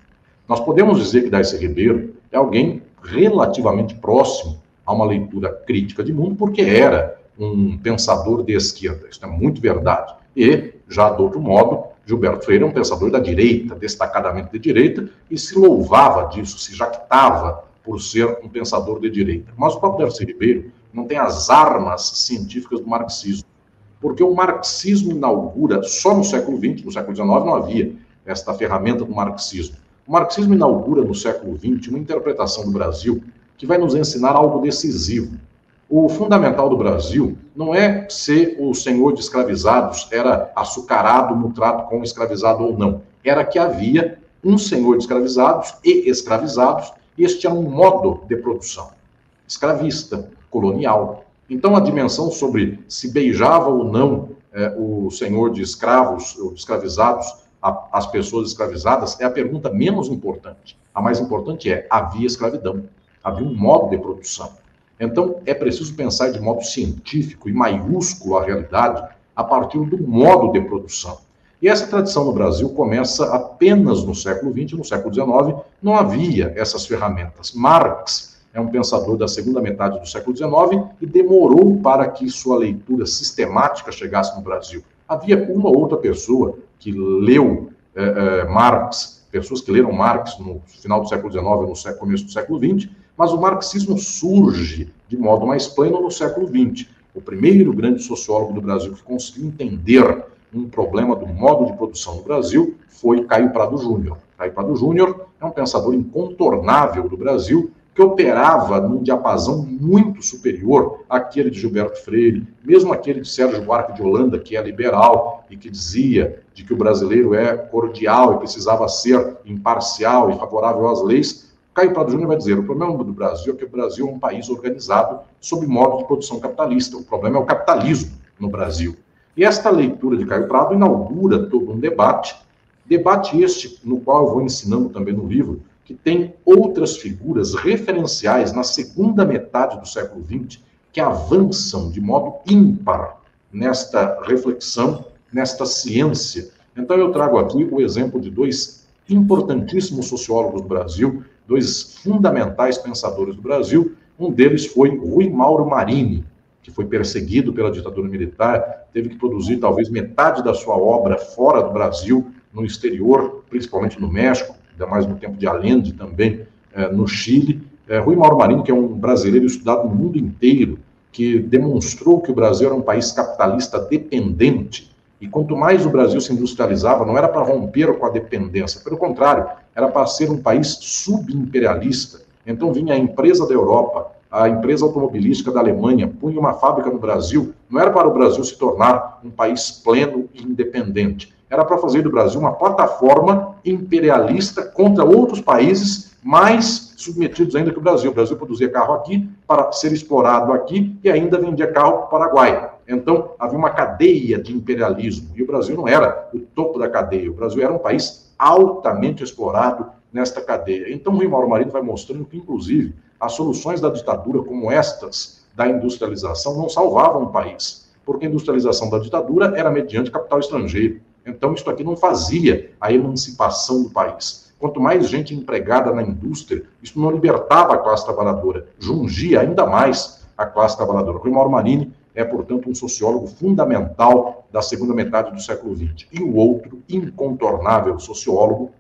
B: Nós podemos dizer que Darcy Ribeiro é alguém relativamente próximo a uma leitura crítica de mundo, porque era um pensador de esquerda, isso é muito verdade. E, já de outro modo, Gilberto Freire é um pensador da direita, destacadamente de direita, e se louvava disso, se jactava por ser um pensador de direita. Mas o próprio Darcy Ribeiro não tem as armas científicas do marxismo, porque o marxismo inaugura, só no século XX, no século XIX não havia esta ferramenta do marxismo. O marxismo inaugura no século XX uma interpretação do Brasil que vai nos ensinar algo decisivo. O fundamental do Brasil não é se o senhor de escravizados era açucarado no trato com o escravizado ou não. Era que havia um senhor de escravizados e escravizados, e este era um modo de produção escravista, colonial. Então, a dimensão sobre se beijava ou não o senhor de escravos ou de escravizados, as pessoas escravizadas, é a pergunta menos importante. A mais importante é, havia escravidão, havia um modo de produção. Então, é preciso pensar de modo científico e maiúsculo a realidade a partir do modo de produção. E essa tradição no Brasil começa apenas no século XX, no século XIX, não havia essas ferramentas. Marx é um pensador da segunda metade do século XIX e demorou para que sua leitura sistemática chegasse no Brasil. Havia uma ou outra pessoa que leu Marx, pessoas que leram Marx no final do século XIX ou no começo do século XX, mas o marxismo surge de modo mais pleno no século XX. O primeiro grande sociólogo do Brasil que conseguiu entender um problema do modo de produção no Brasil foi Caio Prado Júnior. Caio Prado Júnior é um pensador incontornável do Brasil, que operava num diapasão muito superior àquele de Gilberto Freire, mesmo aquele de Sérgio Buarque de Holanda, que é liberal e que dizia de que o brasileiro é cordial e precisava ser imparcial e favorável às leis. Caio Prado Júnior vai dizer, o problema do Brasil é que o Brasil é um país organizado sob modo de produção capitalista. O problema é o capitalismo no Brasil. E esta leitura de Caio Prado inaugura todo um debate este no qual eu vou ensinando também no livro, que tem outras figuras referenciais na segunda metade do século XX que avançam de modo ímpar nesta reflexão, nesta ciência. Então eu trago aqui o exemplo de dois importantíssimos sociólogos do Brasil, dois fundamentais pensadores do Brasil. Um deles foi Rui Mauro Marini, que foi perseguido pela ditadura militar, teve que produzir talvez metade da sua obra fora do Brasil, no exterior, principalmente no México, ainda mais no tempo de Allende também, no Chile. Rui Mauro Marini, que é um brasileiro estudado no mundo inteiro, que demonstrou que o Brasil era um país capitalista dependente, e quanto mais o Brasil se industrializava, não era para romper com a dependência, pelo contrário, era para ser um país subimperialista. Então vinha a empresa da Europa, a empresa automobilística da Alemanha, punha uma fábrica no Brasil, não era para o Brasil se tornar um país pleno e independente, era para fazer do Brasil uma plataforma imperialista contra outros países mais submetidos ainda que o Brasil. O Brasil produzia carro aqui para ser explorado aqui e ainda vendia carro para o Paraguai. Então, havia uma cadeia de imperialismo e o Brasil não era o topo da cadeia. O Brasil era um país altamente explorado nesta cadeia. Então, Rui Mauro Marini vai mostrando que, inclusive, as soluções da ditadura, como estas da industrialização, não salvavam o país, porque a industrialização da ditadura era mediante capital estrangeiro. Então, isso aqui não fazia a emancipação do país. Quanto mais gente empregada na indústria, isso não libertava a classe trabalhadora, jungia ainda mais a classe trabalhadora. Rui Mauro Marini é, portanto, um sociólogo fundamental da segunda metade do século XX. E o outro incontornável sociólogo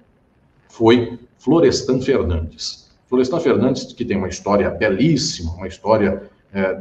B: foi Florestan Fernandes. Florestan Fernandes, que tem uma história belíssima, uma história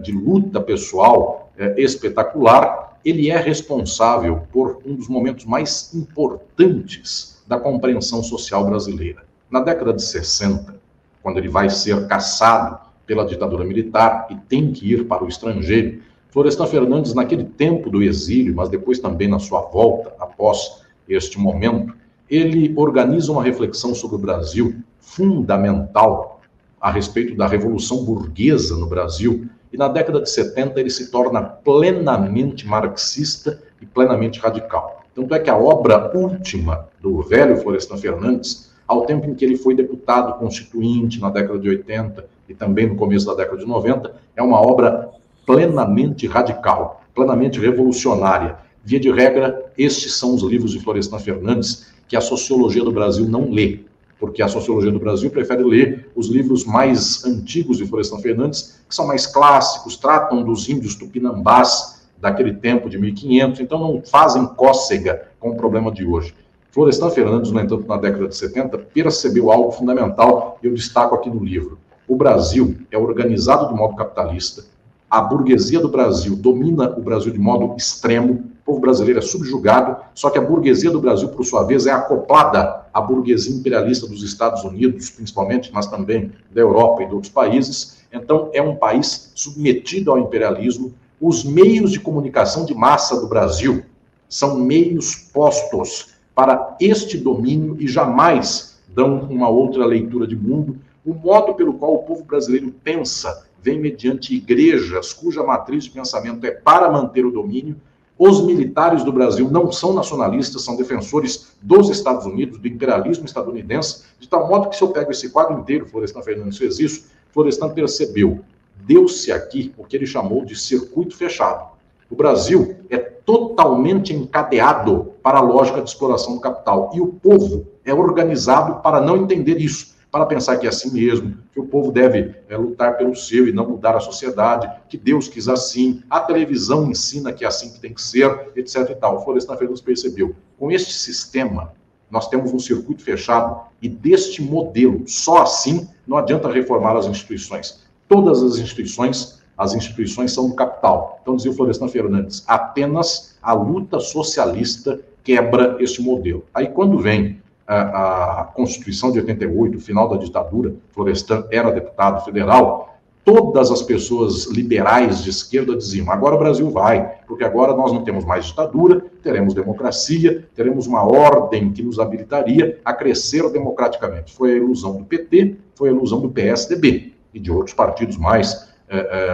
B: de luta pessoal espetacular, ele é responsável por um dos momentos mais importantes da compreensão social brasileira. Na década de 60, quando ele vai ser cassado pela ditadura militar e tem que ir para o estrangeiro. Florestan Fernandes, naquele tempo do exílio, mas depois também na sua volta, após este momento, ele organiza uma reflexão sobre o Brasil fundamental a respeito da Revolução Burguesa no Brasil, e na década de 70 ele se torna plenamente marxista e plenamente radical. Tanto é que a obra última do velho Florestan Fernandes, ao tempo em que ele foi deputado constituinte na década de 80 e também no começo da década de 90, é uma obra plenamente radical, plenamente revolucionária. Via de regra, estes são os livros de Florestan Fernandes que a sociologia do Brasil não lê, porque a sociologia do Brasil prefere ler os livros mais antigos de Florestan Fernandes, que são mais clássicos, tratam dos índios tupinambás daquele tempo de 1500, então não fazem cócega com o problema de hoje. Florestan Fernandes, no entanto, na década de 70, percebeu algo fundamental, e eu destaco aqui no livro. O Brasil é organizado de modo capitalista, a burguesia do Brasil domina o Brasil de modo extremo, o povo brasileiro é subjugado, só que a burguesia do Brasil, por sua vez, é acoplada à burguesia imperialista dos Estados Unidos, principalmente, mas também da Europa e de outros países. Então, é um país submetido ao imperialismo. Os meios de comunicação de massa do Brasil são meios postos para este domínio e jamais dão uma outra leitura de mundo. O modo pelo qual o povo brasileiro pensa vem mediante igrejas cuja matriz de pensamento é para manter o domínio. Os militares do Brasil não são nacionalistas, são defensores dos Estados Unidos, do imperialismo estadunidense, de tal modo que, se eu pego esse quadro inteiro, Florestan Fernandes fez isso, Florestan percebeu, deu-se aqui o que ele chamou de circuito fechado. O Brasil é totalmente encadeado para a lógica de exploração do capital, e o povo é organizado para não entender isso, para pensar que é assim mesmo, que o povo deve lutar pelo seu e não mudar a sociedade, que Deus quis assim, a televisão ensina que é assim que tem que ser, etc. e tal. O Florestan Fernandes percebeu, com este sistema, nós temos um circuito fechado, e deste modelo, só assim, não adianta reformar as instituições. Todas as instituições são do capital. Então, dizia o Florestan Fernandes, apenas a luta socialista quebra este modelo. Aí, quando vem a Constituição de 88, o final da ditadura, Florestan era deputado federal, todas as pessoas liberais de esquerda diziam, agora o Brasil vai, porque agora nós não temos mais ditadura, teremos democracia, teremos uma ordem que nos habilitaria a crescer democraticamente. Foi a ilusão do PT, foi a ilusão do PSDB e de outros partidos mais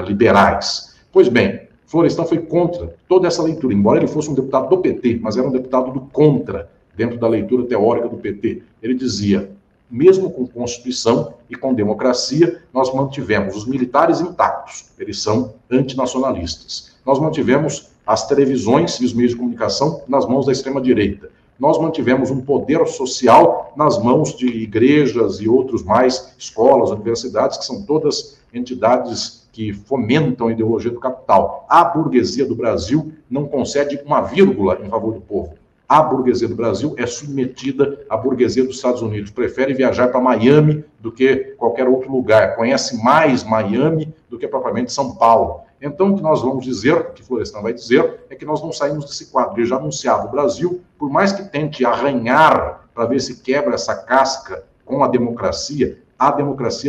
B: liberais. Pois bem, Florestan foi contra toda essa leitura, embora ele fosse um deputado do PT, mas era um deputado do contra, dentro da leitura teórica do PT. Ele dizia, mesmo com Constituição e com democracia, nós mantivemos os militares intactos, eles são antinacionalistas. Nós mantivemos as televisões e os meios de comunicação nas mãos da extrema-direita. Nós mantivemos um poder social nas mãos de igrejas e outros mais, escolas, universidades, que são todas entidades que fomentam a ideologia do capital. A burguesia do Brasil não concede uma vírgula em favor do povo. A burguesia do Brasil é submetida à burguesia dos Estados Unidos. Prefere viajar para Miami do que qualquer outro lugar. Conhece mais Miami do que propriamente São Paulo. Então, o que nós vamos dizer, o que Florestan vai dizer, é que nós não saímos desse quadro. Ele já anunciava, o Brasil, por mais que tente arranhar para ver se quebra essa casca com a democracia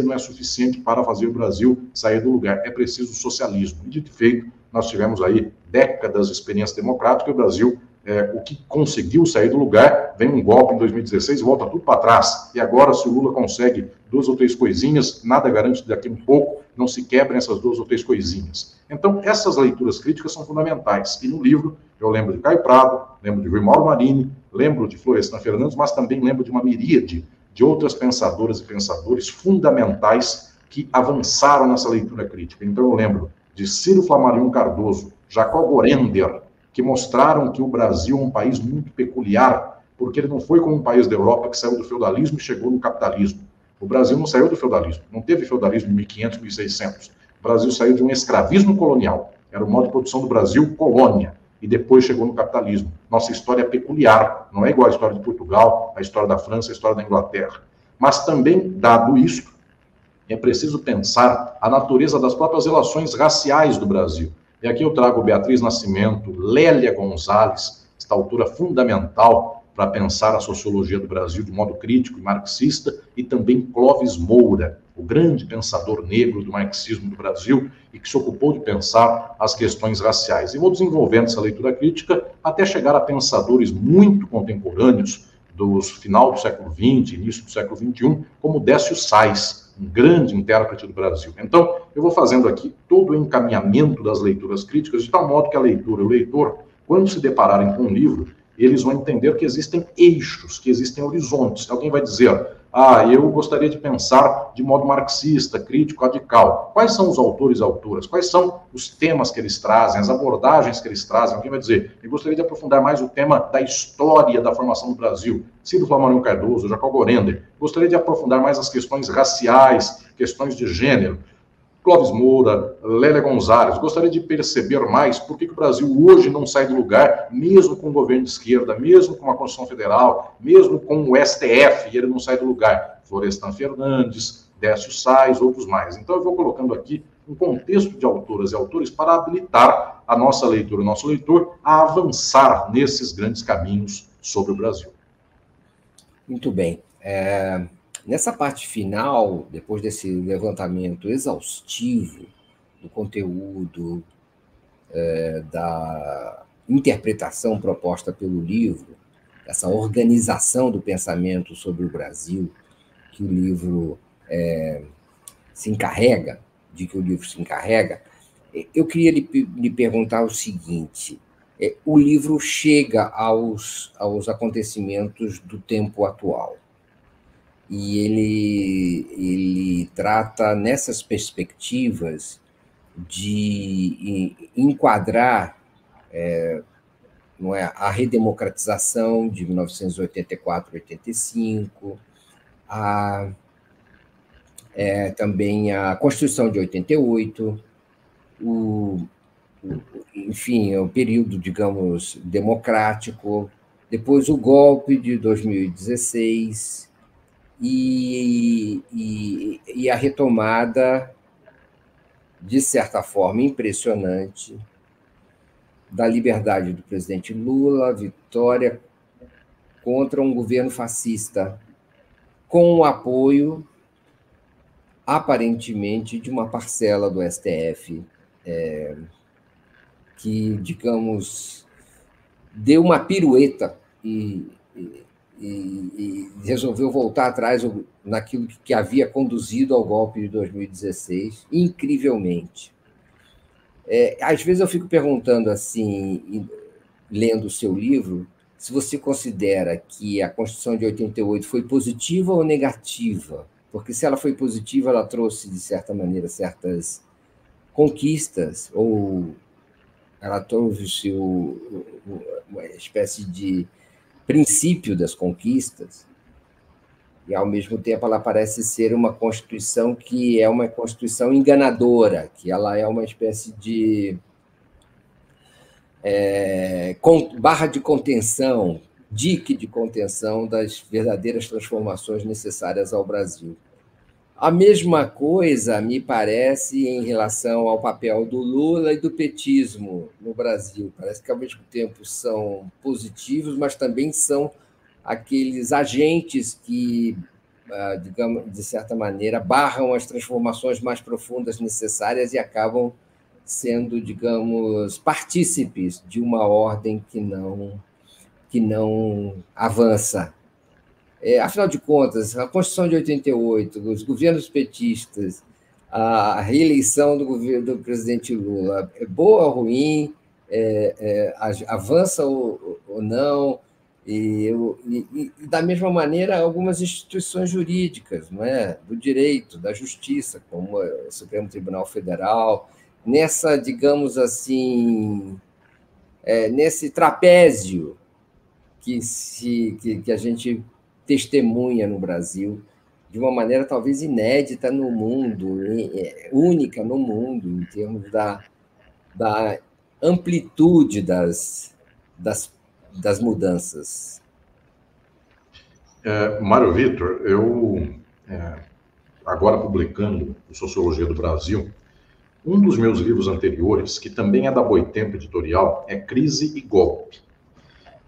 B: não é suficiente para fazer o Brasil sair do lugar. É preciso socialismo. E, dito e feito, nós tivemos aí décadas de experiência democrática e o Brasil, o que conseguiu sair do lugar, vem um golpe em 2016 e volta tudo para trás. E agora, se o Lula consegue 2 ou 3 coisinhas, nada garante que daqui a um pouco não se quebrem essas 2 ou 3 coisinhas. Então, essas leituras críticas são fundamentais. E no livro, eu lembro de Caio Prado, lembro de Rui Mauro Marini, lembro de Florestan Fernandes, mas também lembro de uma miríade de outras pensadoras e pensadores fundamentais que avançaram nessa leitura crítica. Então, eu lembro de Ciro Flammarion Cardoso, Jacó Gorender, que mostraram que o Brasil é um país muito peculiar, porque ele não foi como um país da Europa que saiu do feudalismo e chegou no capitalismo. O Brasil não saiu do feudalismo, não teve feudalismo em 1500, 1600. O Brasil saiu de um escravismo colonial, era o modo de produção do Brasil, colônia, e depois chegou no capitalismo. Nossa história é peculiar, não é igual à história de Portugal, a história da França, a história da Inglaterra. Mas também, dado isto, é preciso pensar a natureza das próprias relações raciais do Brasil. E aqui eu trago Beatriz Nascimento, Lélia Gonzalez, esta autora fundamental para pensar a sociologia do Brasil de modo crítico e marxista, e também Clóvis Moura, o grande pensador negro do marxismo do Brasil e que se ocupou de pensar as questões raciais. E vou desenvolvendo essa leitura crítica até chegar a pensadores muito contemporâneos do final do século XX, início do século XXI, como Décio Sais, um grande intérprete do Brasil. Então, eu vou fazendo aqui todo o encaminhamento das leituras críticas, de tal modo que a leitura e o leitor, quando se depararem com um livro, eles vão entender que existem eixos, que existem horizontes. Alguém vai dizer, eu gostaria de pensar de modo marxista, crítico, radical. Quais são os autores e autoras? Quais são os temas que eles trazem, as abordagens que eles trazem? Alguém vai dizer, eu gostaria de aprofundar mais o tema da história da formação do Brasil. Ciro Flammarion Cardoso, Jacob Gorender. Gostaria de aprofundar mais as questões raciais, questões de gênero. Clóvis Moura, Lélia Gonzalez, gostaria de perceber mais por que o Brasil hoje não sai do lugar, mesmo com o governo de esquerda, mesmo com a Constituição Federal, mesmo com o STF, e ele não sai do lugar. Florestan Fernandes, Décio Sais, outros mais. Então eu vou colocando aqui um contexto de autoras e autores para habilitar a nossa leitura, o nosso leitor, a avançar nesses grandes caminhos sobre o Brasil.
A: Muito bem. Nessa parte final, depois desse levantamento exaustivo do conteúdo, da interpretação proposta pelo livro, essa organização do pensamento sobre o Brasil, que o livro se encarrega, eu queria lhe perguntar o seguinte: o livro chega aos acontecimentos do tempo atual. E ele trata nessas perspectivas de enquadrar a redemocratização de 1984-85, também a Constituição de 88, enfim, o período, digamos, democrático, depois o golpe de 2016... E a retomada, de certa forma, impressionante, da liberdade do presidente Lula, a vitória contra um governo fascista, com o apoio, aparentemente, de uma parcela do STF, que, digamos, deu uma pirueta e resolveu voltar atrás naquilo que havia conduzido ao golpe de 2016, incrivelmente. Às vezes eu fico perguntando, assim, lendo o seu livro, se você considera que a Constituição de 88 foi positiva ou negativa, porque se ela foi positiva, ela trouxe, de certa maneira, certas conquistas, ou ela trouxe uma espécie de princípio das conquistas, e, ao mesmo tempo, ela parece ser uma Constituição que é uma Constituição enganadora, que ela é uma espécie de barra de contenção, dique de contenção das verdadeiras transformações necessárias ao Brasil. A mesma coisa me parece em relação ao papel do Lula e do petismo no Brasil. Parece que, ao mesmo tempo, são positivos, mas também são aqueles agentes que, digamos, de certa maneira, barram as transformações mais profundas necessárias e acabam sendo, digamos, partícipes de uma ordem que não avança. Afinal de contas, a Constituição de 88, os governos petistas, a reeleição do presidente Lula, é boa ou ruim, avança ou não, e da mesma maneira, algumas instituições jurídicas, não é? Do direito, da justiça, como o Supremo Tribunal Federal, nessa, digamos assim, nesse trapézio que a gente testemunha no Brasil, de uma maneira talvez inédita no mundo, única no mundo, em termos da amplitude das mudanças.
B: Mário Vitor, eu, agora publicando o Sociologia do Brasil, um dos meus livros anteriores, que também é da Boitempo Editorial, é Crise e Golpe.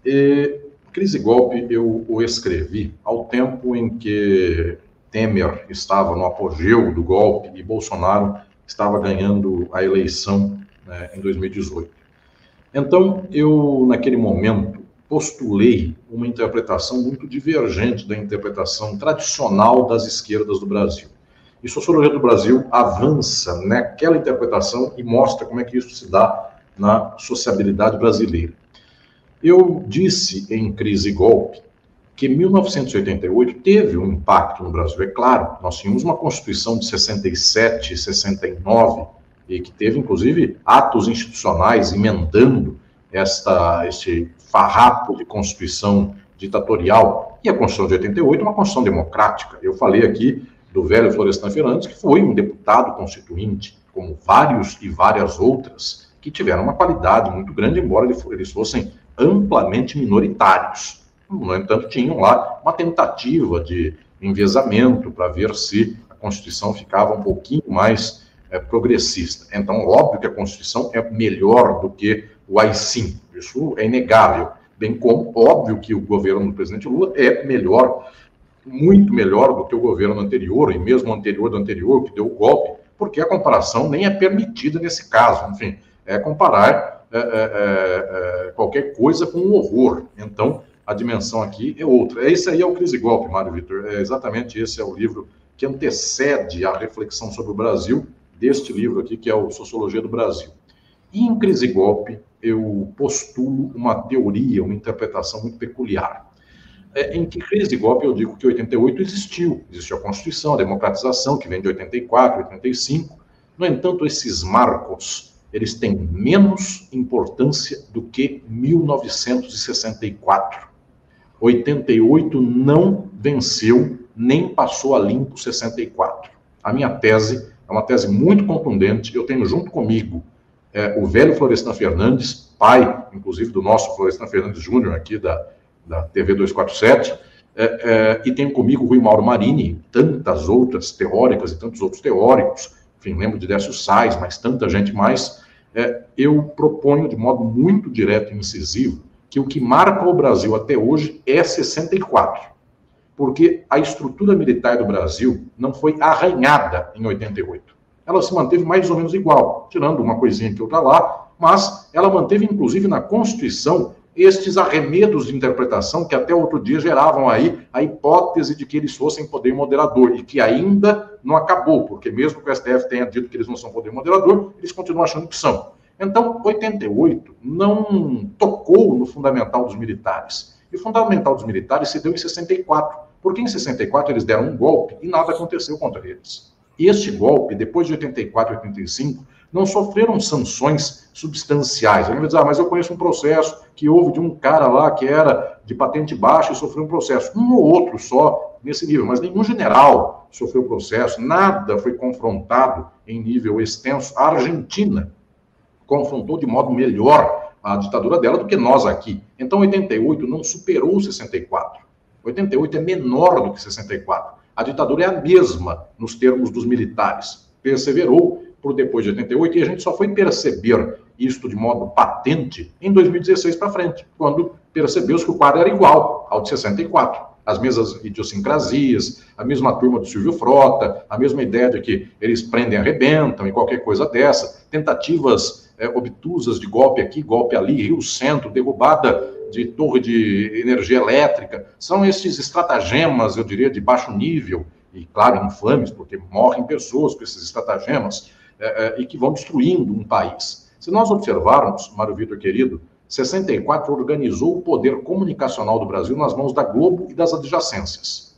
B: Por Crise e Golpe eu o escrevi ao tempo em que Temer estava no apogeu do golpe e Bolsonaro estava ganhando a eleição, né, em 2018. Então, eu, naquele momento, postulei uma interpretação muito divergente da interpretação tradicional das esquerdas do Brasil. E Sociologia do Brasil avança naquela interpretação e mostra como é que isso se dá na sociabilidade brasileira. Eu disse em Crise e Golpe que 1988 teve um impacto no Brasil. É claro, nós tínhamos uma Constituição de 67, 69, e que teve, inclusive, atos institucionais emendando este farrapo de Constituição ditatorial. E a Constituição de 88 é uma Constituição democrática. Eu falei aqui do velho Florestan Fernandes, que foi um deputado constituinte, como vários e várias outras, que tiveram uma qualidade muito grande, embora eles fossem amplamente minoritários. No entanto, tinham lá uma tentativa de enviesamento para ver se a Constituição ficava um pouquinho mais progressista. Então, óbvio que a Constituição é melhor do que o AI-5, isso é inegável, bem como óbvio que o governo do presidente Lula é melhor, muito melhor do que o governo anterior, e mesmo o anterior do anterior, que deu o golpe, porque a comparação nem é permitida nesse caso. Enfim, é comparar qualquer coisa com um horror. Então, a dimensão aqui é outra. Esse aí é o Crise e Golpe, Mário Vitor. Exatamente esse é o livro que antecede a reflexão sobre o Brasil, deste livro aqui, que é o Sociologia do Brasil. E em Crise e Golpe, eu postulo uma teoria, uma interpretação muito peculiar. Em que Crise e Golpe eu digo que 88 existiu a Constituição, a democratização, que vem de 84, 85. No entanto, esses marcos, eles têm menos importância do que 1964. 88 não venceu, nem passou a limpo 64. A minha tese é uma tese muito contundente. Eu tenho junto comigo o velho Florestan Fernandes, pai, inclusive, do nosso Florestan Fernandes Júnior, aqui da TV 247, e tenho comigo o Rui Mauro Marini, tantas outras teóricas e tantos outros teóricos, enfim, lembro de Décio Sais, mas tanta gente mais. Eu proponho de modo muito direto e incisivo que o que marca o Brasil até hoje é 64, porque a estrutura militar do Brasil não foi arranhada em 88. Ela se manteve mais ou menos igual, tirando uma coisinha que outra lá, mas ela manteve, inclusive, na Constituição, estes arremedos de interpretação que até outro dia geravam aí a hipótese de que eles fossem poder moderador, e que ainda não acabou, porque mesmo que o STF tenha dito que eles não são poder moderador, eles continuam achando que são. Então, 88 não tocou no fundamental dos militares. E o fundamental dos militares se deu em 64, porque em 64 eles deram um golpe e nada aconteceu contra eles. E este golpe, depois de 84 e 85, não sofreram sanções substanciais. Ele vai dizer, mas eu conheço um processo que houve de um cara lá que era de patente baixa e sofreu um processo. Um ou outro só nesse nível, mas nenhum general sofreu processo, nada foi confrontado em nível extenso. A Argentina confrontou de modo melhor a ditadura dela do que nós aqui. Então, 88 não superou 64. 88 é menor do que 64. A ditadura é a mesma nos termos dos militares. Perseverou por depois de 88 e a gente só foi perceber isto de modo patente em 2016 para frente, quando percebeu-se que o quadro era igual ao de 64. As mesmas idiosincrasias, a mesma turma do Silvio Frota, a mesma ideia de que eles prendem, arrebentam e qualquer coisa dessa, tentativas obtusas de golpe aqui, golpe ali, Rio Centro, derrubada de torre de energia elétrica, são esses estratagemas, eu diria, de baixo nível, e claro, infames, porque morrem pessoas com esses estratagemas, e que vão destruindo um país. Se nós observarmos, Mário Vitor querido, 64 organizou o poder comunicacional do Brasil nas mãos da Globo e das adjacências.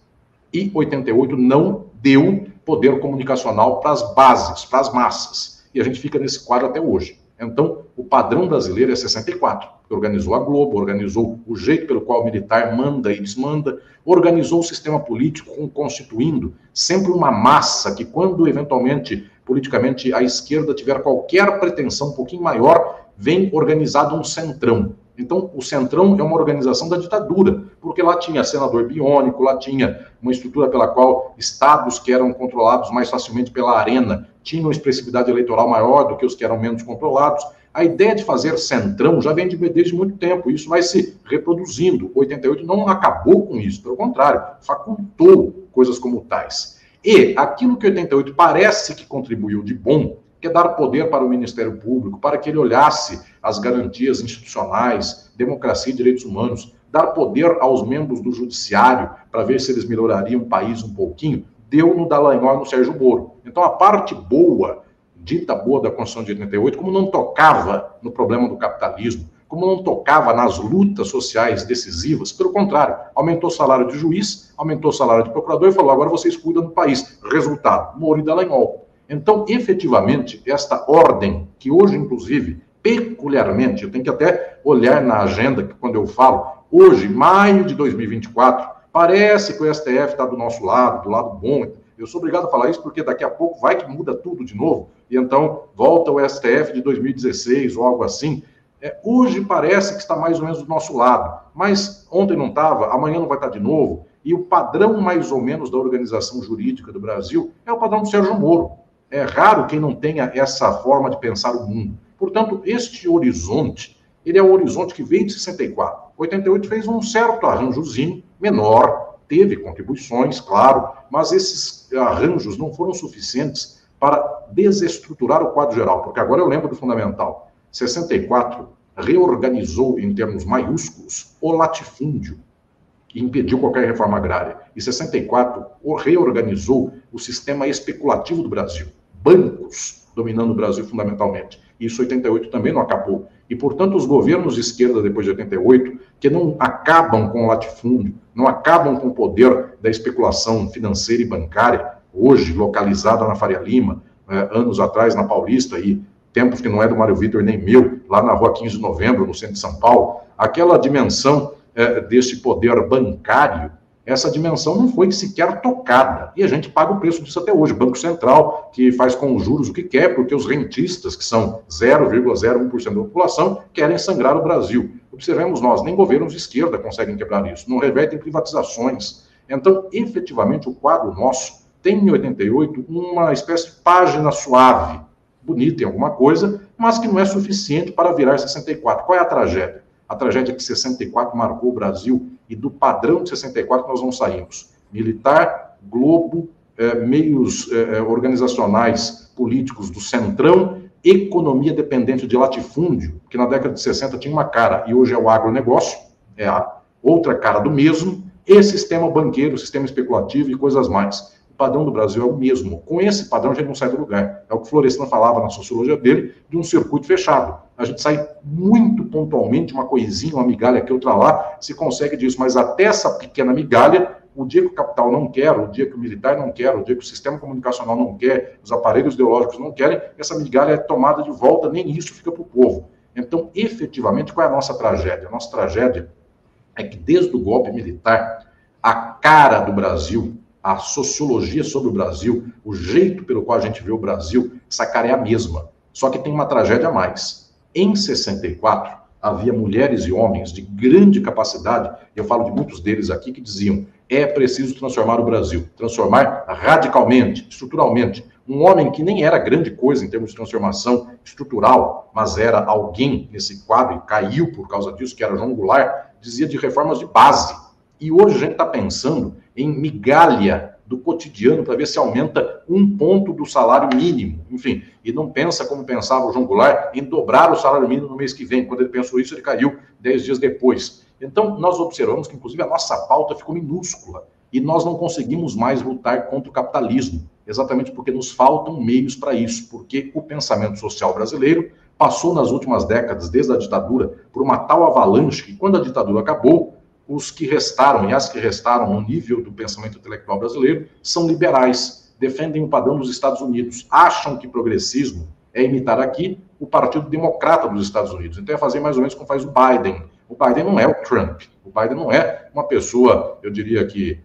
B: E 88 não deu poder comunicacional para as bases, para as massas. E a gente fica nesse quadro até hoje. Então, o padrão brasileiro é 64, que organizou a Globo, organizou o jeito pelo qual o militar manda e desmanda, organizou o sistema político constituindo sempre uma massa que, quando eventualmente, politicamente, a esquerda tiver qualquer pretensão um pouquinho maior, vem organizado um centrão. Então, o centrão é uma organização da ditadura, porque lá tinha senador biônico, lá tinha uma estrutura pela qual estados que eram controlados mais facilmente pela arena tinham expressividade eleitoral maior do que os que eram menos controlados. A ideia de fazer centrão já vem desde muito tempo, isso vai se reproduzindo. 88 não acabou com isso, pelo contrário, facultou coisas como tais. E aquilo que 88 parece que contribuiu de bom, que é dar poder para o Ministério Público, para que ele olhasse as garantias institucionais, democracia e direitos humanos, dar poder aos membros do Judiciário para ver se eles melhorariam o país um pouquinho, deu no Dallagnol e no Sérgio Moro. Então, a parte boa, dita boa da Constituição de 88, como não tocava no problema do capitalismo, como não tocava nas lutas sociais decisivas, pelo contrário, aumentou o salário de juiz, aumentou o salário de procurador e falou, agora vocês cuidam do país. Resultado, Moro e Dallagnol. Então, efetivamente, esta ordem, que hoje, inclusive, peculiarmente, eu tenho que até olhar na agenda, que quando eu falo, hoje, maio de 2024, parece que o STF está do nosso lado, do lado bom. Eu sou obrigado a falar isso porque daqui a pouco vai que muda tudo de novo, e então volta o STF de 2016 ou algo assim. Hoje parece que está mais ou menos do nosso lado, mas ontem não estava, amanhã não vai estar de novo, e o padrão mais ou menos da organização jurídica do Brasil é o padrão do Sérgio Moro. É raro quem não tenha essa forma de pensar o mundo. Portanto, este horizonte, ele é o horizonte que veio de 64. 88 fez um certo arranjozinho menor, teve contribuições, claro, mas esses arranjos não foram suficientes para desestruturar o quadro geral, porque agora eu lembro do fundamental. 64 reorganizou, em termos maiúsculos, o latifúndio, que impediu qualquer reforma agrária. E 64 reorganizou o sistema especulativo do Brasil. Bancos dominando o Brasil fundamentalmente. Isso 88 também não acabou. E, portanto, os governos de esquerda depois de 88, que não acabam com o latifúndio, não acabam com o poder da especulação financeira e bancária, hoje localizada na Faria Lima, anos atrás na Paulista, e tempos que não é do Mário Vitor nem meu, lá na rua 15 de Novembro, no centro de São Paulo, aquela dimensão desse poder bancário, essa dimensão não foi sequer tocada. E a gente paga o preço disso até hoje. O Banco Central, que faz com os juros o que quer, porque os rentistas, que são 0,01% da população, querem sangrar o Brasil. Observemos nós, nem governos de esquerda conseguem quebrar isso. Não revertem privatizações. Então, efetivamente, o quadro nosso tem em 88 uma espécie de página suave, bonita em alguma coisa, mas que não é suficiente para virar 64. Qual é a tragédia? A tragédia é que 64 marcou o Brasil e do padrão de 64 nós não saímos. Militar, Globo, meios organizacionais políticos do centrão, economia dependente de latifúndio, que na década de 60 tinha uma cara e hoje é o agronegócio, é a outra cara do mesmo, e sistema banqueiro, sistema especulativo e coisas mais. O padrão do Brasil é o mesmo. Com esse padrão a gente não sai do lugar. É o que Florestan falava na sociologia dele, de um circuito fechado. A gente sai muito pontualmente, uma coisinha, uma migalha aqui, outra lá, se consegue disso. Mas até essa pequena migalha, o dia que o capital não quer, o dia que o militar não quer, o dia que o sistema comunicacional não quer, os aparelhos ideológicos não querem, essa migalha é tomada de volta, nem isso fica para o povo. Então, efetivamente, qual é a nossa tragédia? A nossa tragédia é que desde o golpe militar, a cara do Brasil, a sociologia sobre o Brasil, o jeito pelo qual a gente vê o Brasil, essa cara é a mesma. Só que tem uma tragédia a mais. Em 64, havia mulheres e homens de grande capacidade, eu falo de muitos deles aqui, que diziam, é preciso transformar o Brasil, transformar radicalmente, estruturalmente. Um homem que nem era grande coisa em termos de transformação estrutural, mas era alguém nesse quadro, e caiu por causa disso, que era João Goulart, dizia de reformas de base. E hoje a gente está pensando em migalha do cotidiano para ver se aumenta 1 ponto do salário mínimo. Enfim, e não pensa como pensava o João Goulart em dobrar o salário mínimo no mês que vem. Quando ele pensou isso, ele caiu 10 dias depois. Então, nós observamos que, inclusive, a nossa pauta ficou minúscula e nós não conseguimos mais lutar contra o capitalismo, exatamente porque nos faltam meios para isso, porque o pensamento social brasileiro passou nas últimas décadas, desde a ditadura, por uma tal avalanche que, quando a ditadura acabou, os que restaram, e as que restaram no nível do pensamento intelectual brasileiro, são liberais, defendem o padrão dos Estados Unidos, acham que progressismo é imitar aqui o Partido Democrata dos Estados Unidos. Então é fazer mais ou menos como faz o Biden. O Biden não é o Trump, o Biden não é uma pessoa, eu diria que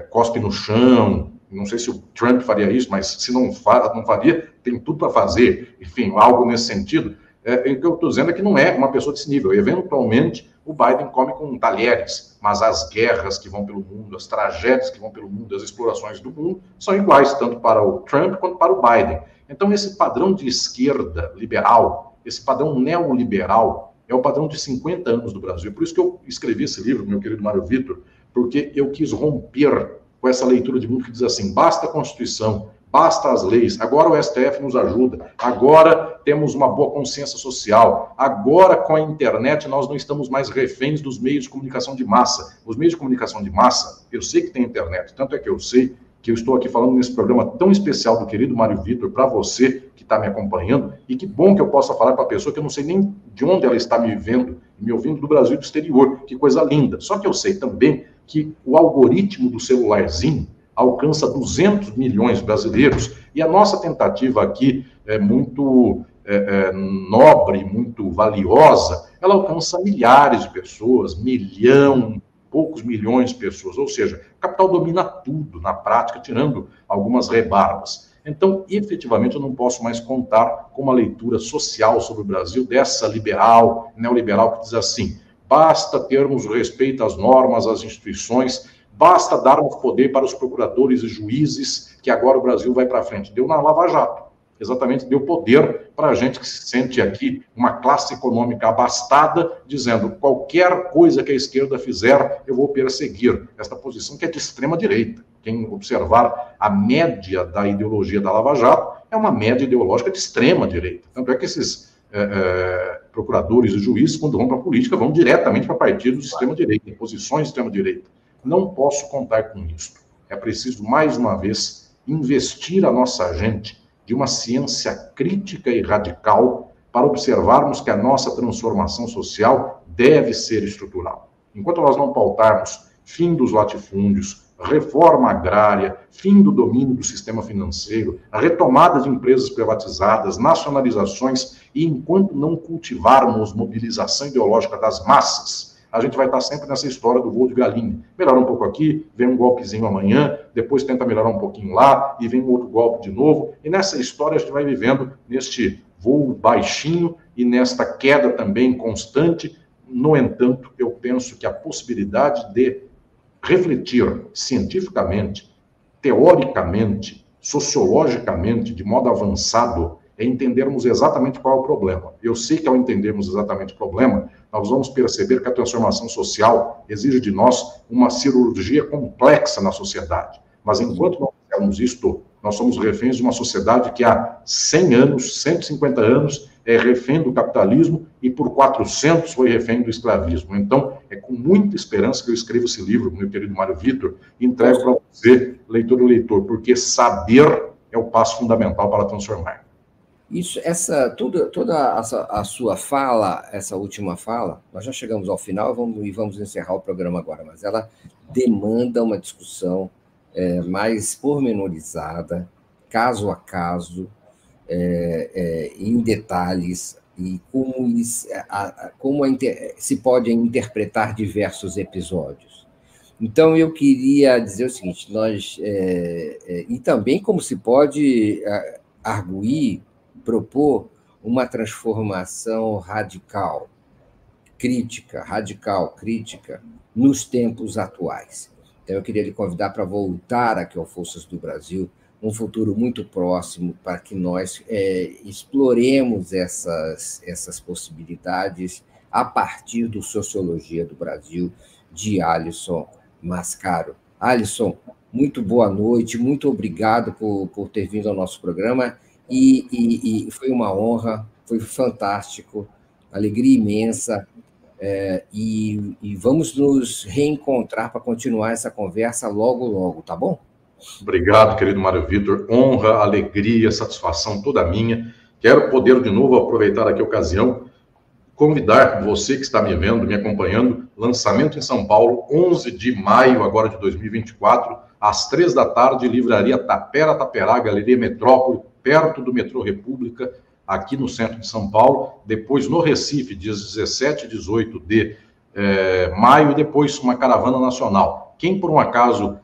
B: cospe no chão, não sei se o Trump faria isso, mas se não faria, tem tudo para fazer, enfim, algo nesse sentido. O que eu estou dizendo é que não é uma pessoa desse nível. Eventualmente, o Biden come com talheres, mas as guerras que vão pelo mundo, as tragédias que vão pelo mundo, as explorações do mundo, são iguais, tanto para o Trump quanto para o Biden. Então, esse padrão de esquerda liberal, esse padrão neoliberal, é o padrão de 50 anos do Brasil. Por isso que eu escrevi esse livro, meu querido Mário Vitor, porque eu quis romper com essa leitura de mundo que diz assim, basta a Constituição, basta as leis, agora o STF nos ajuda, agora temos uma boa consciência social, agora com a internet nós não estamos mais reféns dos meios de comunicação de massa. Os meios de comunicação de massa, eu sei que tem internet, tanto é que eu sei que eu estou aqui falando nesse programa tão especial do querido Mário Vitor, para você que está me acompanhando, e que bom que eu possa falar para a pessoa que eu não sei nem de onde ela está me vendo, me ouvindo do Brasil e do exterior, que coisa linda. Só que eu sei também que o algoritmo do celularzinho alcança 200 milhões de brasileiros, e a nossa tentativa aqui é muito nobre, muito valiosa, ela alcança milhares de pessoas, poucos milhões de pessoas, ou seja, o capital domina tudo, na prática, tirando algumas rebarbas. Então, efetivamente, eu não posso mais contar com uma leitura social sobre o Brasil, dessa liberal, neoliberal, que diz assim, basta termos o respeito às normas, às instituições, basta darmos poder para os procuradores e juízes, que agora o Brasil vai para frente. Deu na Lava Jato. Exatamente, deu poder para a gente que se sente aqui uma classe econômica abastada, dizendo qualquer coisa que a esquerda fizer, eu vou perseguir. Esta posição que é de extrema-direita. Quem observar a média da ideologia da Lava Jato é uma média ideológica de extrema-direita. Tanto é que esses procuradores e juízes, quando vão para a política, vão diretamente para partidos de extrema-direita, posições de extrema-direita. Não posso contar com isso. É preciso, mais uma vez, investir a nossa gente de uma ciência crítica e radical para observarmos que a nossa transformação social deve ser estrutural. Enquanto nós não pautarmos fim dos latifúndios, reforma agrária, fim do domínio do sistema financeiro, a retomada de empresas privatizadas, nacionalizações, e enquanto não cultivarmos mobilização ideológica das massas, a gente vai estar sempre nessa história do voo de galinha. Melhora um pouco aqui, vem um golpezinho amanhã, depois tenta melhorar um pouquinho lá, e vem um outro golpe de novo. E nessa história a gente vai vivendo neste voo baixinho e nesta queda também constante. No entanto, eu penso que a possibilidade de refletir cientificamente, teoricamente, sociologicamente, de modo avançado, é entendermos exatamente qual é o problema. Eu sei que ao entendermos exatamente o problema, nós vamos perceber que a transformação social exige de nós uma cirurgia complexa na sociedade. Mas enquanto não fizermos isto, nós somos reféns de uma sociedade que há 100 anos, 150 anos, é refém do capitalismo e por 400 foi refém do escravismo. Então, é com muita esperança que eu escrevo esse livro, meu querido Mário Vitor, e entrego para você, leitor e leitor, porque saber é o passo fundamental para transformar.
A: Isso, toda a sua fala, essa última fala, nós já chegamos ao final e vamos encerrar o programa agora, mas ela demanda uma discussão mais pormenorizada, caso a caso, em detalhes, e como se pode interpretar diversos episódios. Então, eu queria dizer o seguinte, e também como se pode arguir, propor uma transformação radical, crítica, nos tempos atuais. Então, eu queria lhe convidar para voltar aqui ao Forças do Brasil, um futuro muito próximo, para que nós exploremos essas possibilidades a partir do Sociologia do Brasil, de Alisson Mascaro. Alisson, muito boa noite, muito obrigado por ter vindo ao nosso programa, e foi uma honra, foi fantástico, alegria imensa, e vamos nos reencontrar para continuar essa conversa logo, tá bom?
B: Obrigado, querido Mário Vitor. Honra, alegria, satisfação toda minha. Quero poder, de novo, aproveitar aqui a ocasião, convidar você que está me vendo, me acompanhando, lançamento em São Paulo, 11 de maio agora de 2024, às 3 da tarde, Livraria Tapera, Galeria Metrópole, perto do Metrô República, aqui no centro de São Paulo. Depois, no Recife, dias 17 e 18 de maio, e depois uma caravana nacional. Quem, por um acaso,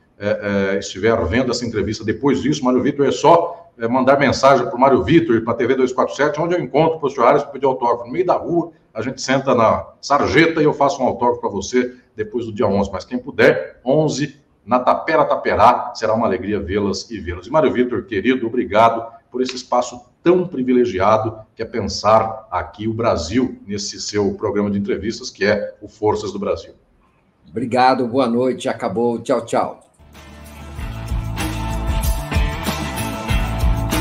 B: estiver vendo essa entrevista depois disso, Mário Vitor, é só mandar mensagem para o Mário Vitor e para a TV 247, onde eu encontro o professor Aires para pedir autógrafo. No meio da rua, a gente senta na sarjeta e eu faço um autógrafo para você depois do dia 11. Mas quem puder, 11, na Taperá, será uma alegria vê-las e vê-los. E Mário Vitor, querido, obrigado por esse espaço tão privilegiado, que é pensar aqui o Brasil nesse seu programa de entrevistas, que é o Forças do Brasil.
A: Obrigado, boa noite, acabou, tchau, tchau.